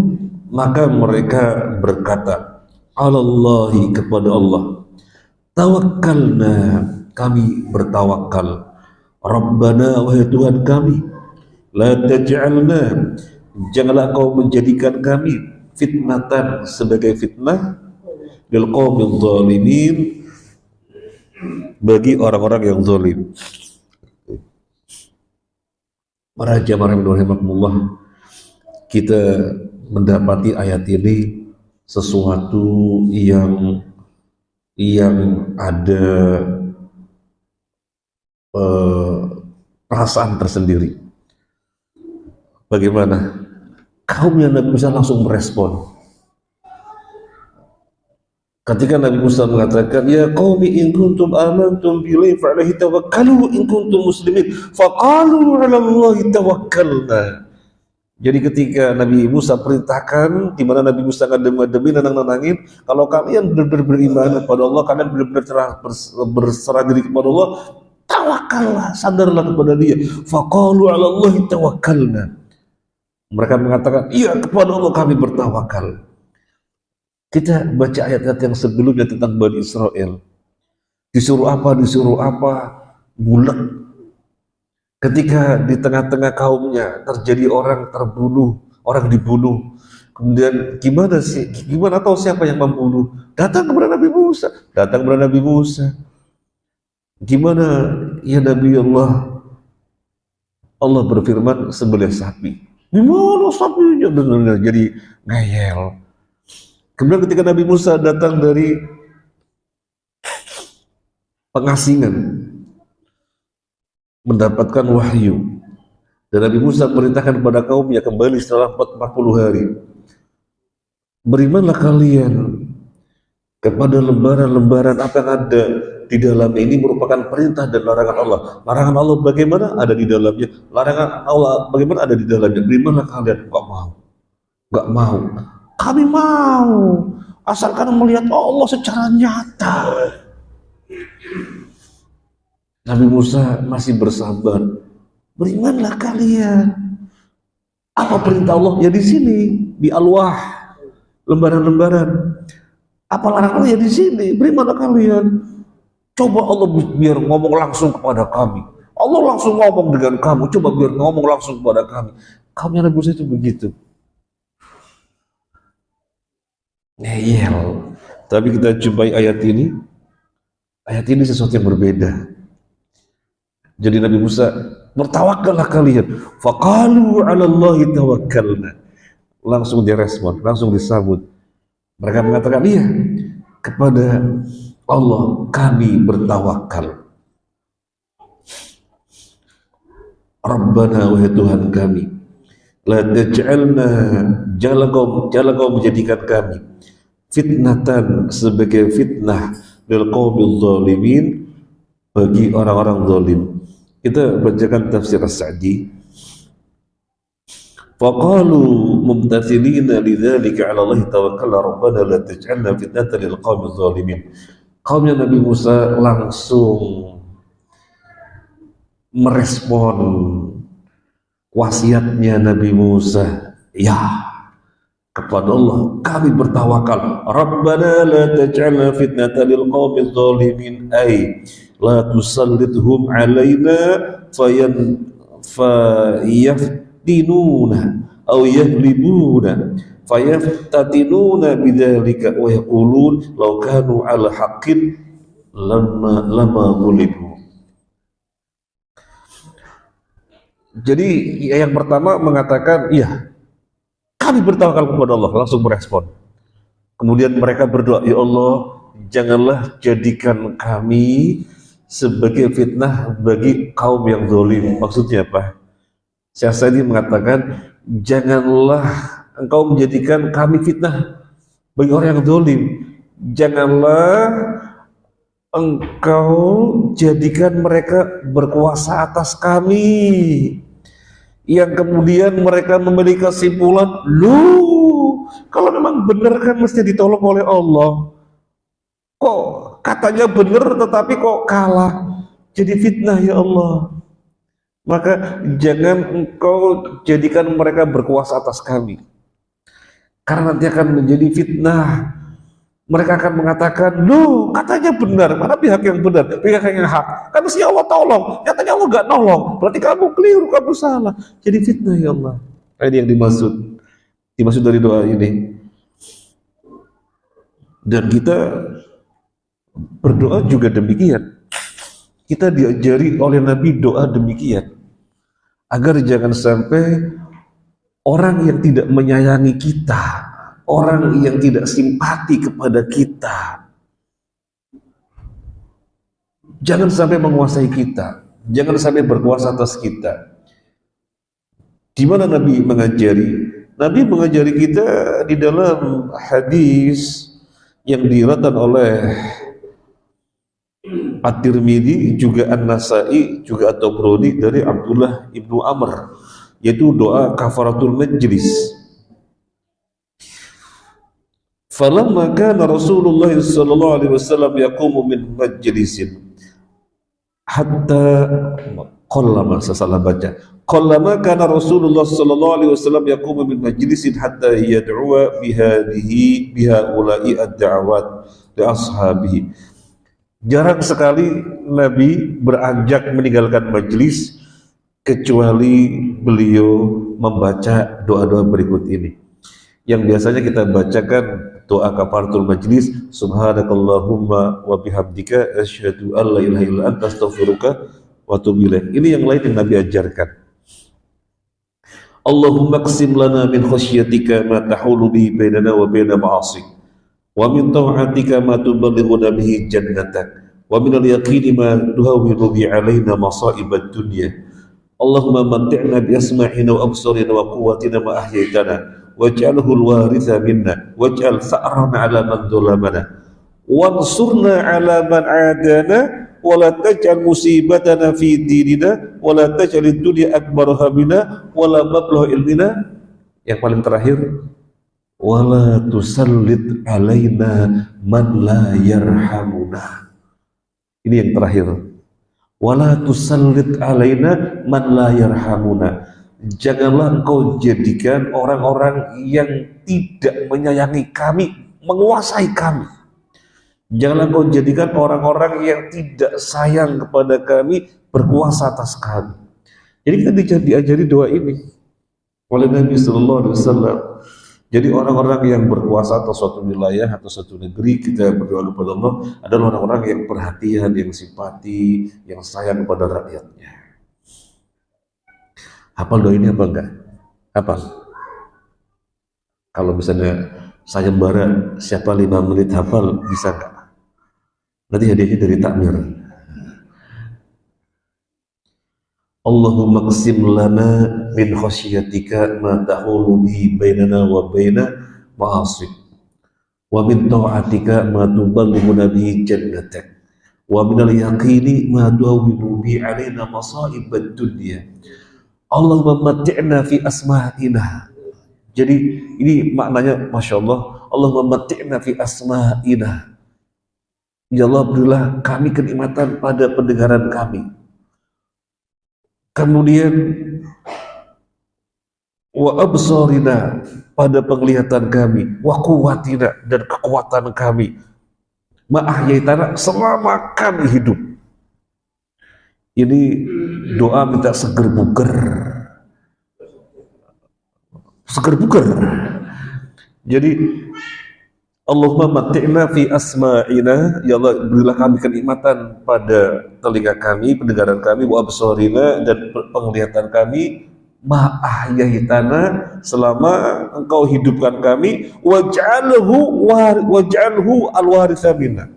maka mereka berkata, 'ala Allahi, kepada Allah, tawakkalna, kami bertawakal, Rabbana, wahai Tuhan kami, la taj'alna, janganlah kau menjadikan kami fitnatan, sebagai fitnah, lil qaumil zalimin, bagi orang-orang yang zalim. Para jamaah rahimakumullah, kita mendapati ayat ini sesuatu yang ada perasaan tersendiri. Bagaimana? Kaum yang Nabi Musa langsung merespon. Ketika Nabi Musa mengatakan, ya qaumi in kuntum amantum billahi fa'alaihi tawakkalu in kuntum muslimin faqalu 'ala Allahi tawakkalna. Jadi ketika Nabi Musa perintahkan, di mana Nabi Musa ngadem-ngademin, nenang-nenangin, kalau kalian benar-benar beriman kepada Allah, kalian benar-benar berserah diri kepada Allah, tawakallah, sandarlah kepada Dia. Faqalu 'ala Allahi tawakkalna. Mereka mengatakan, iya, kepada Allah kami bertawakal. Kita baca ayat-ayat yang sebelumnya tentang Bani Israel. Disuruh apa, bulat. Ketika di tengah-tengah kaumnya terjadi orang terbunuh, orang dibunuh. Kemudian gimana tahu siapa yang membunuh? Datang kepada Nabi Musa. Gimana ya Nabi Allah? Allah berfirman, sembelih sapi. Gimana sapinya? Benar-benar jadi ngeyel. Kemudian ketika Nabi Musa datang dari pengasingan, mendapatkan wahyu, dan Nabi Musa perintahkan kepada kaumnya kembali setelah 40 hari. Berimanlah kalian kepada lembaran-lembaran apa yang ada di dalamnya ini merupakan perintah dan larangan Allah. Larangan Allah bagaimana? Ada di dalamnya. Larangan Allah bagaimana? Ada di dalamnya. Bagaimana kalian? Enggak mau. Enggak mau. Kami mau. Asalkan melihat Allah secara nyata. Nabi Musa masih bersabar. Berimanlah kalian. Apa perintah Allah? Ya di sini, di alwah, lembaran-lembaran. Apa larangan Allah? Ya di sini. Berimanlah kalian. Coba Allah biar ngomong langsung kepada kami. Allah langsung ngomong dengan kamu. Coba biar ngomong langsung kepada kami. Kaumnya Nabi Musa itu begitu. Ngeyel. Tapi kita jumpai ayat ini. Ayat ini sesuatu yang berbeda. Jadi Nabi Musa, bertawakallah kalian. Faqalu 'ala Allahi tawakkalna. Langsung direspon, langsung disambut. Mereka mengatakan, iya, kepada Allah kami bertawakal. Rabbana, wahai Tuhan kami, la taj'alna, janganlah kau menjadikan kami fitnatan, sebagai fitnah lil qaumil zalimin, bagi orang-orang zalim. Kita bacakan tafsir As-Sa'di. Faqalu mumtathilina lidzalika 'ala Allah tawakkalna rabbana la taj'alna fitnatan lil qaumil zalimin. Kaumnya Nabi Musa langsung merespon wasiatnya Nabi Musa. Ya, kepada Allah kami bertawakal. Rabbana la taj'alna fitnatan lil qaumil zalimin, ay la tusallithum alaina fayaftinuna aw yahlibuna fayaftatinuna bidzalika wa yaqulun law kanu ala haqqin lama ghulibu. Jadi yang pertama mengatakan, iya, kami bertawakal kepada Allah, langsung merespon. Kemudian mereka berdoa, ya Allah, janganlah jadikan kami sebagai fitnah bagi kaum yang zalim. Maksudnya apa? Syekh Sa'di mengatakan, janganlah engkau menjadikan kami fitnah bagi orang yang zalim. Janganlah engkau jadikan mereka berkuasa atas kami, yang kemudian mereka memiliki kesimpulan, kalau memang benar kan mesti ditolong oleh Allah. Kok katanya benar tetapi kok kalah, jadi fitnah ya Allah. Maka jangan engkau jadikan mereka berkuasa atas kami, karena nanti akan menjadi fitnah. Mereka akan mengatakan, katanya benar, mana pihak yang benar, pihak yang hak, kan mesti Allah tolong, nyatanya Allah gak nolong, berarti kamu keliru, kamu salah, jadi fitnah ya Allah. Ini yang dimaksud dari doa ini. Dan kita berdoa juga demikian. Kita diajari oleh Nabi doa demikian, agar jangan sampai orang yang tidak menyayangi kita, orang yang tidak simpati kepada kita, jangan sampai menguasai kita, jangan sampai berkuasa atas kita. Di mana Nabi mengajari? Nabi mengajari kita di dalam hadis yang diriwayatkan oleh At-Tirmidzi, juga An-Nasa'i, juga At-Tabrani dari Abdullah ibnu Amr, yaitu doa kafaratul majlis. Falamma kana Rasulullah sallallahu alaihi wasallam yaqumu min majlisin hatta qallama, salah baca, qallama kana Rasulullah sallallahu alaihi wasallam yaqumu min majlisin hatta yad'uwa biha ulai ad-da'awat li ashabihi. Jarang sekali Nabi beranjak meninggalkan majlis kecuali beliau membaca doa-doa berikut ini, yang biasanya kita bacakan doa kafaratul majlis, subhanakallahumma wa bihamdika asyhadu an la ilaha illa anta astaghfiruka wa atubu ilaik. Ini yang lain yang Nabi ajarkan. Allahumma qsim lana min khasyatika ma tahulu bihi bainana wa baina ma'asik, wa min ta'atika ma tuballighuna bihi jannatak, wa min al-yaqini ma tuhawwinu bi 'alaina masa'ibad dunya. Allahumma matti'na bi asma'ina wa absarina wa quwwatina ma ahyaytana waj'alhu al-waritha minna waj'al sa'rana 'ala man dhalamana wansurna 'ala man 'adana wa la taj'al musibatana fi dinina wa la taj'alid dunya akbar hamina wa la mablagha ilmina. Yang paling terakhir, wala tusallit alaina man la yarhamuna. Ini yang terakhir, wala tusallit alaina man la yarhamuna. Janganlah engkau jadikan orang-orang yang tidak menyayangi kami menguasai kami. Janganlah engkau jadikan orang-orang yang tidak sayang kepada kami berkuasa atas kami. Jadi kita diajari doa ini oleh Nabi Sallallahu Alaihi Wasallam. Jadi orang-orang yang berkuasa atas suatu wilayah atau suatu negeri, kita berdoa kepada Allah adalah orang-orang yang perhatian, yang simpati, yang sayang kepada rakyatnya. Hafal doa ini apa enggak? Hafal. Kalau misalnya sayembara siapa 5 menit hafal, bisa enggak? Nanti hadiahnya dari takmir. Allahumma qsim lana min khasyatika ma tahulu bihi bainana wa baina ma'asik wa min ta'atika ma tuballighuna bihi jannatak wa min al-yaqini ma tuawwinu bihi alaina masa'ibad dunya. Allahumma matti'na fi asma'ina. Jadi ini maknanya Masya Allah, Allahumma matti'na fi asma'ina. Ya Allah, berilah kami kenikmatan pada pendengaran kami. Kemudian wa absarina, pada penglihatan kami, wa quwwatina, dan kekuatan kami, ma ahyaitana, selama kami hidup. Ini doa minta seger buger. Seger buger. Jadi Allahumma matti'na fi asma'ina, ya Allah berilah kami kenikmatan pada telinga kami, pendengaran kami, wa absarina, dan penglihatan kami, ma ahyaitana, selama engkau hidupkan kami, waj'alhu al-waritha minna,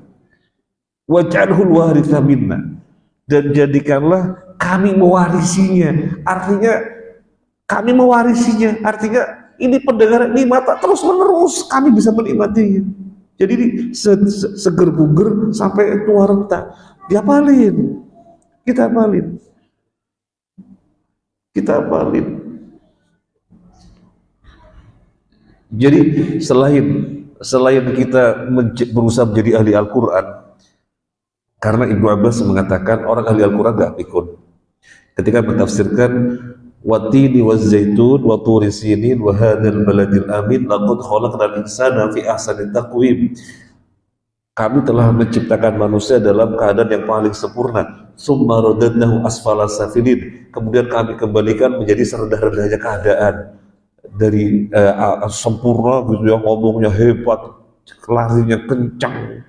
waj'alhu al-waritha minna, dan jadikanlah kami mewarisinya. Artinya kami mewarisinya, artinya ini pendengaran, ini mata, terus menerus kami bisa menikmatinya. Jadi ini seger buger sampai tua renta. Dihafalin, kita hafalin, kita hafalin. Jadi selain kita berusaha menjadi ahli Al-Quran, karena Ibnu Abbas mengatakan orang ahli Al-Quran gak pikun. Ketika mentafsirkan watini wazzaitun wa turi sinin wa hadzal baladil amin laqad khalaqnal insana fi ahsani taqwim. Kami telah menciptakan manusia dalam keadaan yang paling sempurna. Summa radadnahu asfala safilin. Kemudian kami kembalikan menjadi serendah-rendahnya keadaan. Dari sempurna gitu ya, ngomongnya hebat, larinya kencang,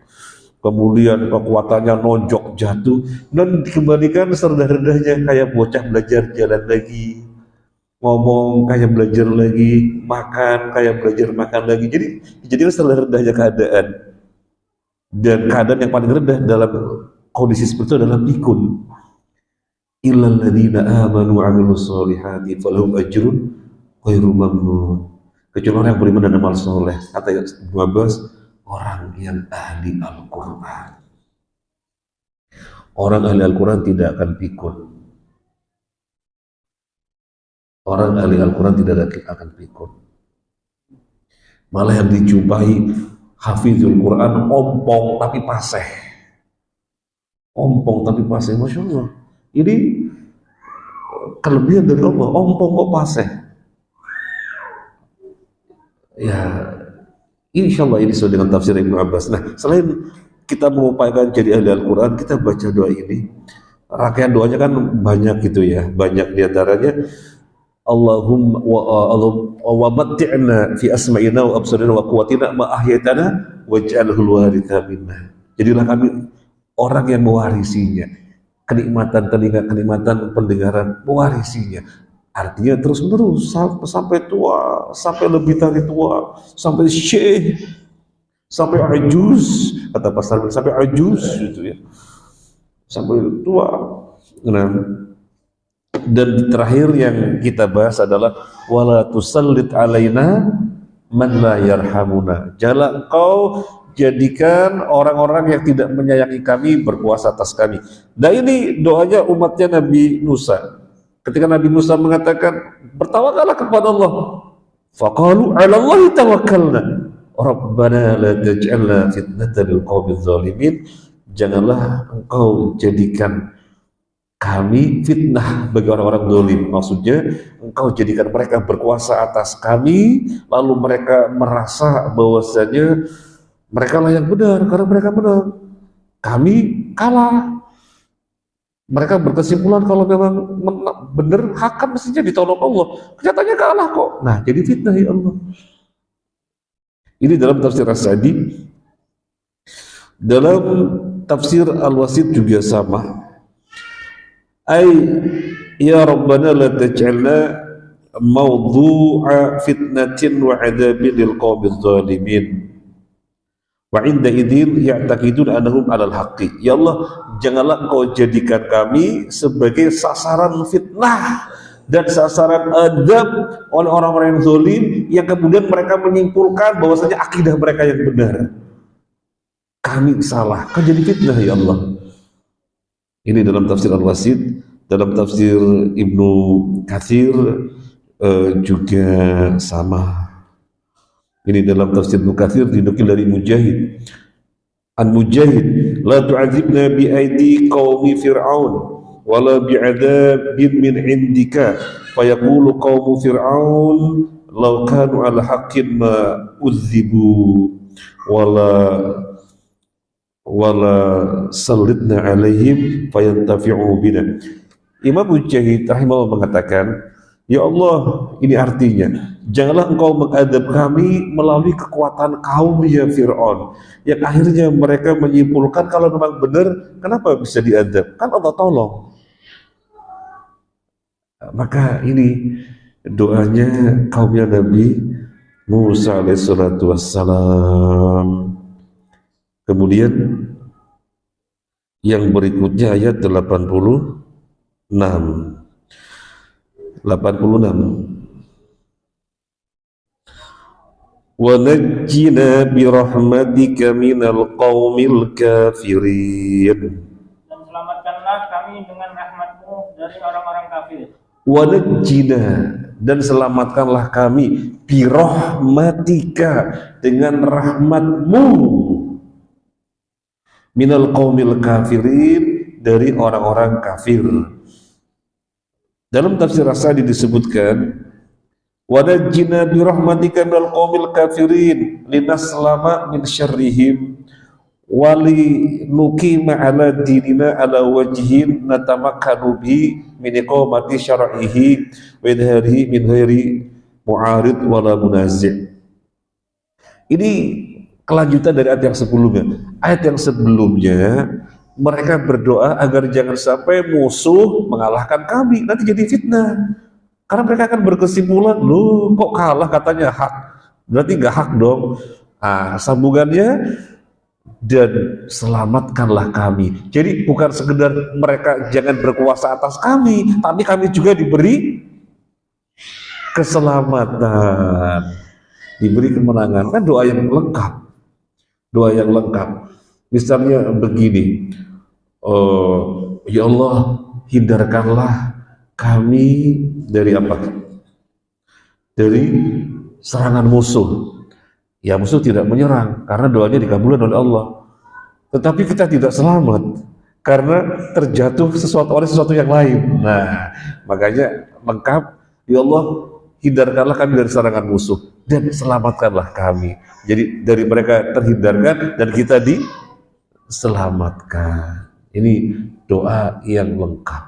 kemudian kekuatannya nonjok jatuh, dan dikembalikan serendah-rendahnya, kayak bocah belajar jalan lagi, ngomong kayak belajar lagi, makan kayak belajar makan lagi. Jadi serendah-rendahnya keadaan, dan keadaan yang paling rendah dalam kondisi seperti itu adalah pikun. Illal ladzina amanu wa 'amilus solihati falahum ajrun ghairu mamnun. Kecuali orang yang beriman dan amal soleh, kata Ibnu Abbas, orang yang ahli Al-Quran. Orang ahli Al-Quran tidak akan pikun. Orang ahli Al-Quran tidak akan pikun. Malah yang dijumpai hafizul Quran ompong tapi paseh. Ompong tapi paseh, Masya Allah. Ini kelebihan dari Allah, ompong kok paseh. Ya, insya Allah ini sesuai dengan tafsir Ibnu Abbas. Nah, selain kita mengupayakan jadi ahli Al-Quran, kita baca doa ini. Rangkaian doanya kan banyak gitu ya, banyak diantaranya Allahumma wa matti'na fi asma'ina wa absarina wa quwwatina ma ahyaitana waj'alhu al-waritha minna. Jadilah kami orang yang mewarisinya, kenikmatan telinga, kenikmatan pendengaran, mewarisinya. Artinya terus menerus sampai tua, sampai lebih dari tua, sampai syekh, sampai ajuz, kata Pastor, sampai ajuz gitu ya, sampai tua. Nah, dan terakhir yang kita bahas adalah wala tusallit alaina man la yarhamuna. Jangan engkau jadikan orang-orang yang tidak menyayangi kami berkuasa atas kami. Nah ini doanya umatnya Nabi Musa. Ketika Nabi Musa mengatakan, bertawakallah kepada Allah. Faqalu 'ala Allahi tawakkalna. Rabbana la taj'alna fitnatan lil qaumiz zalimin. Janganlah engkau jadikan kami fitnah bagi orang-orang zalim. Maksudnya engkau jadikan mereka berkuasa atas kami, lalu mereka merasa bahwasanya mereka lah yang benar karena mereka menang, kami kalah. Mereka berkesimpulan kalau memang benar hak kan mestinya ditolong Allah, kenyataannya kalah kok. Nah jadi fitnah ya Allah. Ini dalam tafsir As-Sa'di. Dalam tafsir Al-Wasit juga sama. Ay ya Rabbana la taj'alna mawdu'a fitnatin wa 'adzabin lil qaumiz zalimin. Wa 'inda idzin ya'taqidun annahum 'alal haqqi. Ya Allah, janganlah Engkau jadikan kami sebagai sasaran fitnah dan sasaran adab oleh orang-orang yang zalim yang kemudian mereka menyimpulkan bahwasanya akidah mereka yang benar. Kami salah, kan jadi fitnah ya Allah. Ini dalam tafsir Al-Wasit. Dalam tafsir Ibnu Katsir juga sama. Ini dalam tafsir Ibnu Katsir dinukil dari Mujahid. An Mujahid, la tu'adzibna bi aidi qaumi fir'aun wala bi'adzabin min indika fayaqulu qaumu fir'aun law kanu ala haqqin ma udzibu wala sallitna alaihim fayantafi'u bina. Imam Mujahid rahimahullah mengatakan, ya Allah, ini artinya janganlah engkau mengadab kami melalui kekuatan kaumnya Fir'aun yang akhirnya mereka menyimpulkan kalau memang benar, kenapa bisa diadab? Kan Allah tolong. Maka ini doanya kaumnya Nabi Musa alaihissalatu wassalam. Kemudian yang berikutnya ayat 86. Wa najjina bi rahmatika minal qaumil kafirin. Dan selamatkanlah kami dengan rahmat-Mu dari orang-orang kafir. Wa najjina, dan selamatkanlah kami bi rahmatika, dengan rahmat-Mu, minal qaumil kafirin, dari orang-orang kafir. Dalam tafsir As-Sa'di disebutkan, wa najjina bi rahmatika minal qaumil kafirin linaslama min syarrihim wa li nuqima ala dinina ala wajhin natamakkanu bi min iqamati syar'ihi wa idharihi min ghairi mu'arid wala munazi'. Ini kelanjutan dari ayat yang sebelumnya. Ayat yang sebelumnya mereka berdoa agar jangan sampai musuh mengalahkan kami, nanti jadi fitnah. Karena mereka akan berkesimpulan, loh kok kalah katanya hak, berarti nggak hak dong. Sambungannya, dan selamatkanlah kami. Jadi bukan sekedar mereka jangan berkuasa atas kami, tapi kami juga diberi keselamatan, diberi kemenangan. Kan doa yang lengkap. Doa yang lengkap. Misalnya begini, ya Allah, hindarkanlah kami dari apa? Dari serangan musuh. Ya musuh tidak menyerang karena doanya dikabulkan oleh Allah. Tetapi kita tidak selamat karena terjatuh oleh sesuatu yang lain. Nah, makanya lengkap, ya Allah, hindarkanlah kami dari serangan musuh dan selamatkanlah kami. Jadi dari mereka terhindarkan dan kita diselamatkan. Ini doa yang lengkap.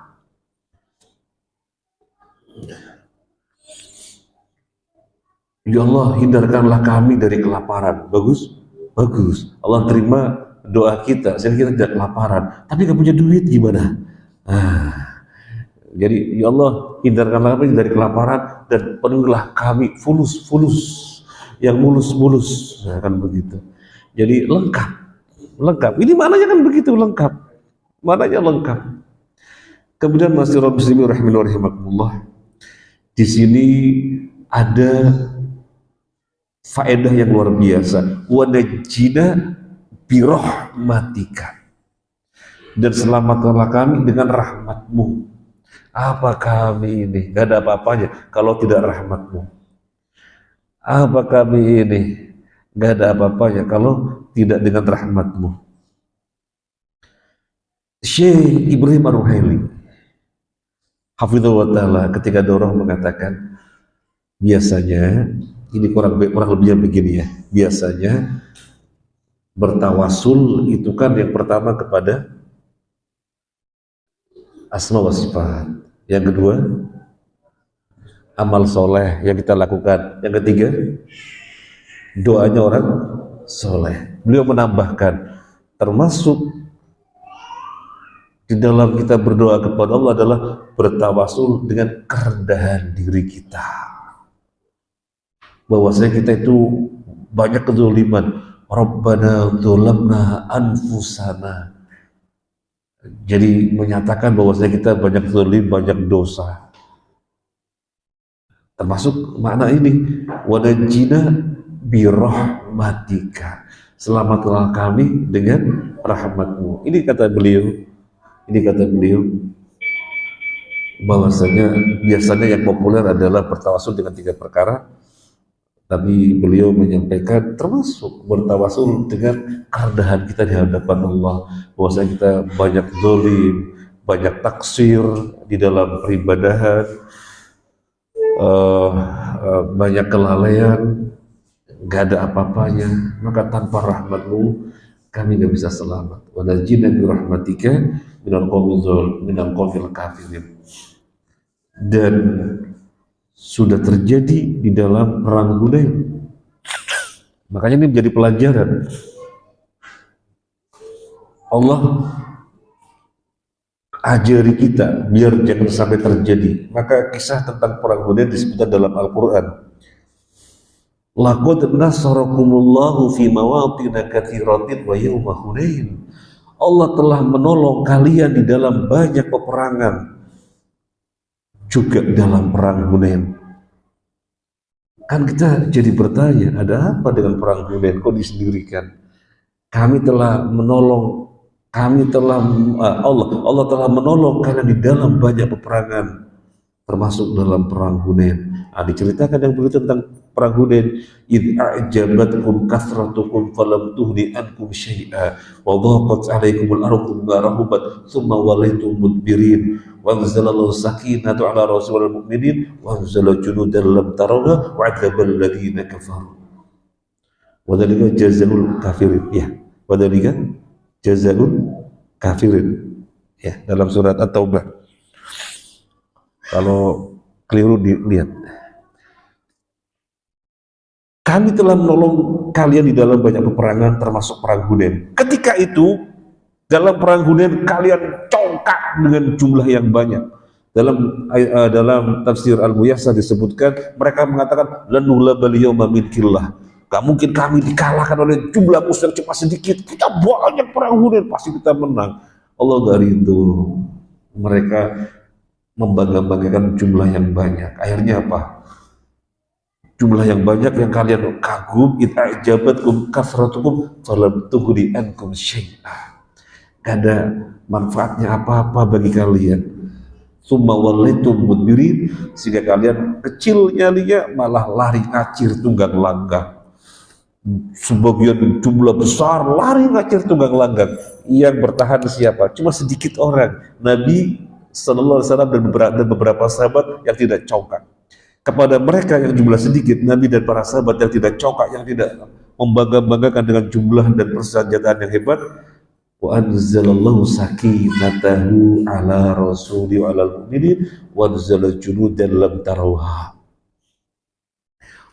Ya Allah, hindarkanlah kami dari kelaparan. Bagus? Bagus. Allah terima doa kita, sehingga kita tidak kelaparan. Tapi gak punya duit gimana? Jadi ya Allah, hindarkanlah kami dari kelaparan dan penuhilah kami fulus, yang mulus. Nah, kan begitu. Jadi lengkap. Ini maknanya kan begitu, lengkap. Maknanya lengkap. Kemudian masyiral muslimin rahimakumullah. Di sini ada faedah yang luar biasa. Wa najjina birahmatika, dan selamatkanlah kami dengan rahmatmu. Apa kami ini? Gak ada apa-apanya kalau tidak rahmatmu. Apa kami ini? Gak ada apa-apanya kalau tidak dengan rahmatmu. Syekh Ibrahim Ar-Ruhaili hafizahullah ta'ala ketika Doroh mengatakan, biasanya ini kurang lebihnya begini ya, biasanya bertawasul itu kan yang pertama kepada asma wa sifat, yang kedua amal soleh yang kita lakukan, yang ketiga doanya orang soleh. Beliau menambahkan, termasuk di dalam kita berdoa kepada Allah adalah bertawasul dengan kerendahan diri kita, bahwasanya kita itu banyak kezaliman. Rabbana dzulamna anfusana, jadi menyatakan bahwasanya kita banyak zalim, banyak dosa. Termasuk makna ini, wa najjina birahmatika, selamatkanlah kami dengan rahmatmu. Ini kata beliau bahwasanya biasanya yang populer adalah bertawasul dengan 3 perkara, tapi beliau menyampaikan termasuk bertawasul dengan kerendahan kita di hadapan Allah, bahwasanya kita banyak zalim, banyak taksir di dalam peribadahan, banyak kelalaian, gak ada apa-apanya, maka tanpa rahmatmu kami gak bisa selamat. Wa najjina bi rahmatika minal qawmil kafirin. Dan sudah terjadi di dalam perang Hunain. Makanya ini menjadi pelajaran. Allah ajari kita biar jangan sampai terjadi. Maka kisah tentang perang Hunain disebutkan dalam Al-Quran. Laqad nasarakumullahu fi mawatina katsiratin wa yawma Hunain. Allah telah menolong kalian di dalam banyak peperangan, juga dalam perang Hunain. Kan kita jadi bertanya, ada apa dengan perang Hunain? Kok disendirikan? Allah telah menolong kalian di dalam banyak peperangan, termasuk dalam perang Hunain. Diceritakan yang begitu tentang perang Hunain. Idh a'jabatkum kathratukum falam tuhni ankum syai'a wa dhaqat 'alaikumul ardu bima rahabat thumma wallaytum mudbirin wa anzalallahu sakinata 'ala rasulil mu'minin wa anzala junudan lam tarawha wa 'adzabal ladzina kafaru wa dzalika jazaa'ul kafirin. Ya, wa dzalika jazaa'ul kafirin. Ya, dalam surat At-Taubah. Kalau keliru dilihat. Kami telah menolong kalian di dalam banyak peperangan, termasuk perang Hunain. Ketika itu, dalam perang Hunain kalian congkak dengan jumlah yang banyak. Dalam tafsir Al-Muyassar disebutkan, mereka mengatakan lanughlabal yawma min killah. Gak mungkin kami dikalahkan oleh jumlah musuh yang cuma sedikit. Kita banyak perang Hunain, pasti kita menang. Allah dari itu, mereka membangga-banggakan jumlah yang banyak. Akhirnya apa? Jumlah yang banyak yang kalian kagum, it'ajabatkum kasratukum falam tughni ankum syai'a. Gak ada manfaatnya apa-apa bagi kalian. Summa wallaytum mudbirin, sehingga kalian kecil nyalinya malah lari ngacir tunggang langgang. Sebagian jumlah besar lari ngacir tunggang langgang. Yang bertahan siapa? Cuma sedikit orang. Nabi sallallahu alaihi wasallam dan beberapa sahabat yang tidak congkak. Kepada mereka yang jumlah sedikit, Nabi dan para sahabat yang tidak congkak, yang tidak membangga-banggakan dengan jumlah dan persenjataan yang hebat, wa anzalallahu sakinatahu ala rasuli wa alal mu'minin wa anzala junudan lam tarawha.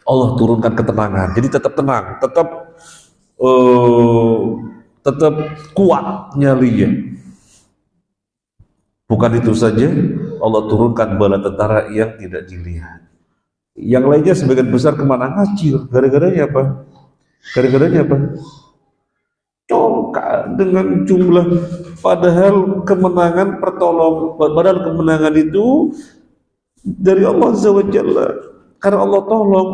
Allah turunkan ketenangan, jadi tetap tenang, tetap kuat nyalinya. Bukan itu saja, Allah turunkan bala tentara yang tidak dilihat. Yang lainnya sebagian besar kemana? Ngacir. Gara-garanya apa? Congkak dengan jumlah. Padahal kemenangan itu dari Allah Azza wa Jalla. Karena Allah tolong.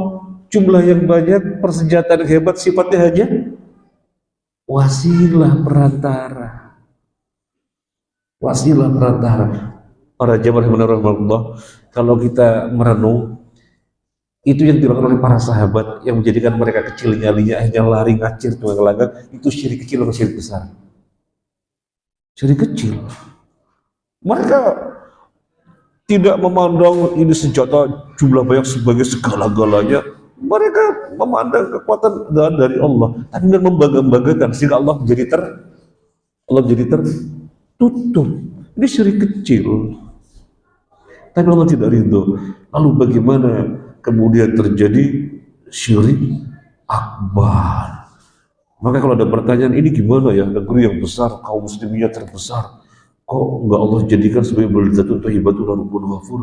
jumlah yang banyak, persenjataan yang hebat, sifatnya hanya wasilah perantara. Wasilah perantara. Para jamaah rahimahullah, kalau kita merenung, itu yang dilakukan oleh para sahabat yang menjadikan mereka kecil nyalinya hanya lari ngacir tunggang-langgang, itu syirik kecil atau syirik besar? Syirik kecil. Mereka tidak memandang ini senjata jumlah banyak sebagai segala-galanya. Mereka memandang kekuatan dari Allah, tapi membangga-banggakan sehingga Allah menjadi tertutup. Ini syirik kecil, tapi Allah tidak ridho. Lalu bagaimana kemudian terjadi syirik akbar? Maka kalau ada pertanyaan, ini gimana ya, negeri yang besar, kaum muslimnya terbesar, kok enggak Allah jadikan sebagai baldatu thayyibatun rabbun ghafur?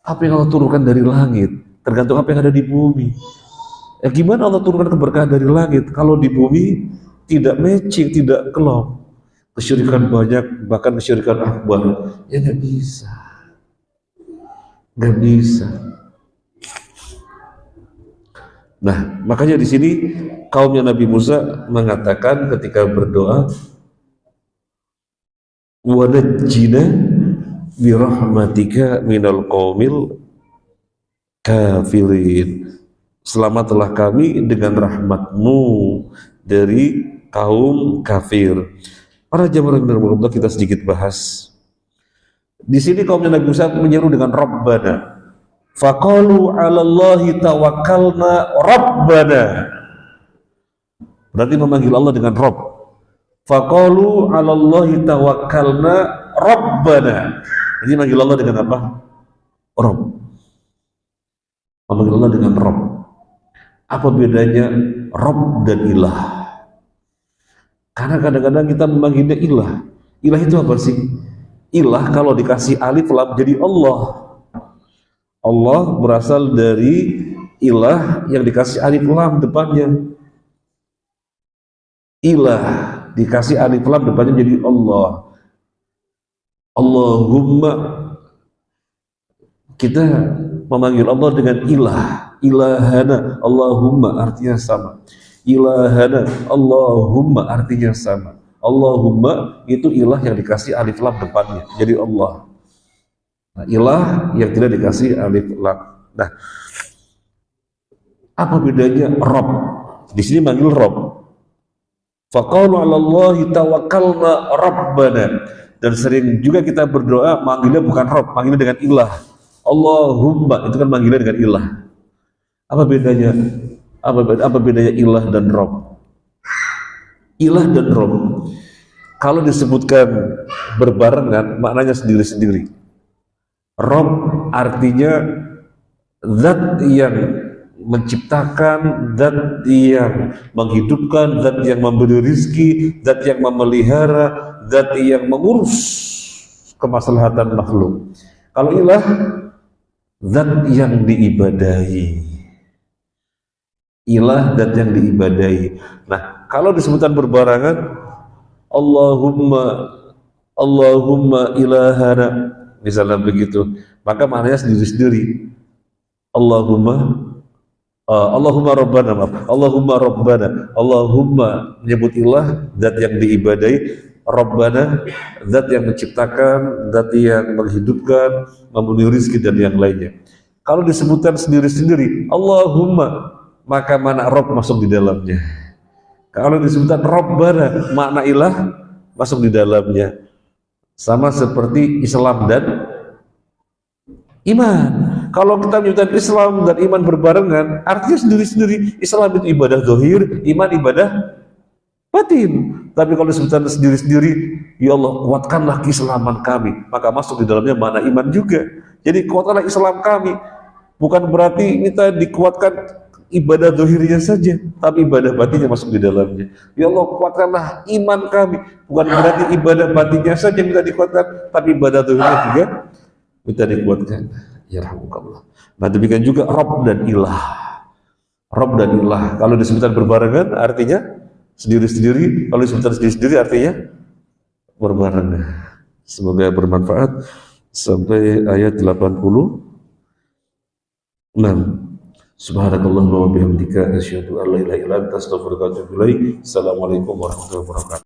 Apa yang Allah turunkan dari langit tergantung apa yang ada di bumi. Gimana Allah turunkan keberkahan dari langit kalau di bumi tidak matching, tidak kelop? Kesyirikan banyak, bahkan kesyirikan akbar. Ya nggak bisa, nggak bisa. Nah, makanya di sini kaumnya Nabi Musa mengatakan ketika berdoa, wa najjina bi rahmatika minal qaumil kafirin. Selamatlah kami dengan rahmatmu dari kaum kafir. Para jamaah yang kita sedikit bahas. Di sini kaumnya Nabi Musa menyeru dengan Rabbana. Faqalu 'alallahi tawakkalna Rabbana. Berarti memanggil Allah dengan Rabb. Faqalu 'alallahi tawakkalna Rabbana. Jadi manggil Allah dengan apa? Rabb. Memanggil Allah dengan Rabb. Apa bedanya Rabb dan Ilah? Karena kadang-kadang kita memanggilnya Ilah. Ilah itu apa sih? Ilah kalau dikasih alif lam jadi Allah. Allah berasal dari ilah yang dikasih alif lam depannya. Ilah dikasih alif lam depannya jadi Allah. Allahumma, kita memanggil Allah dengan ilah. Ilahana, Allahumma artinya sama. Ilahana, Allahumma artinya sama. Allahumma itu ilah yang dikasih alif lam depannya jadi Allah. Nah, ilah yang tidak dikasih alif lam. Nah, apa bedanya Rabb? Di sini manggil Rabb. Faqalu 'alallahi tawakkalna Rabbana. Dan sering juga kita berdoa manggilnya bukan Rabb, manggilnya dengan ilah. Allahumma itu kan manggilnya dengan ilah. Apa bedanya? Apa bedanya ilah dan Rabb? Ilah dan Rabb kalau disebutkan berbarengan maknanya sendiri-sendiri. Rabb artinya zat yang menciptakan, zat yang menghidupkan, zat yang memberi rizki, zat yang memelihara, zat yang mengurus kemaslahatan makhluk. Kalau ilah, zat yang diibadahi. Ilah, zat yang diibadahi. Nah, kalau disebutkan berbarengan, Allahumma ilahana, misalnya begitu, maka maknanya sendiri-sendiri. Allahumma Rabbana, Allahumma menyebut ilah, zat yang diibadahi. Rabbana, zat yang menciptakan, zat yang menghidupkan, memberi rezeki dan yang lainnya. Kalau disebutkan sendiri-sendiri, Allahumma, maka mana Rabb masuk di dalamnya. Kalau disebutkan Rabbana, makna ilah masuk di dalamnya. Sama seperti Islam dan iman. Kalau kita menyebutkan Islam dan iman berbarengan, artinya sendiri-sendiri. Islam itu ibadah zahir, iman ibadah batin. Tapi kalau disebutkan sendiri-sendiri, ya Allah kuatkanlah keislaman kami, maka masuk di dalamnya mana iman juga. Jadi kuatkanlah Islam kami, bukan berarti kita dikuatkan ibadah zahirnya saja, tapi ibadah batinnya masuk di dalamnya. Ya Allah kuatkanlah iman kami, bukan berarti ibadah batinnya saja minta dikuatkan, tapi ibadah zahirnya juga minta dikuatkan. Ya rahmukallah. Nah demikian juga Rabb dan Ilah. Rabb dan Ilah kalau disebutkan berbarengan artinya sendiri-sendiri, kalau disebutkan sendiri-sendiri artinya berbarengan. Semoga bermanfaat. Sampai ayat 86. Subhanakallahumma wa bihamdika asyhadu an la ilaha illa anta astaghfiruka wa atubu ilaik. Assalamualaikum warahmatullahi wabarakatuh.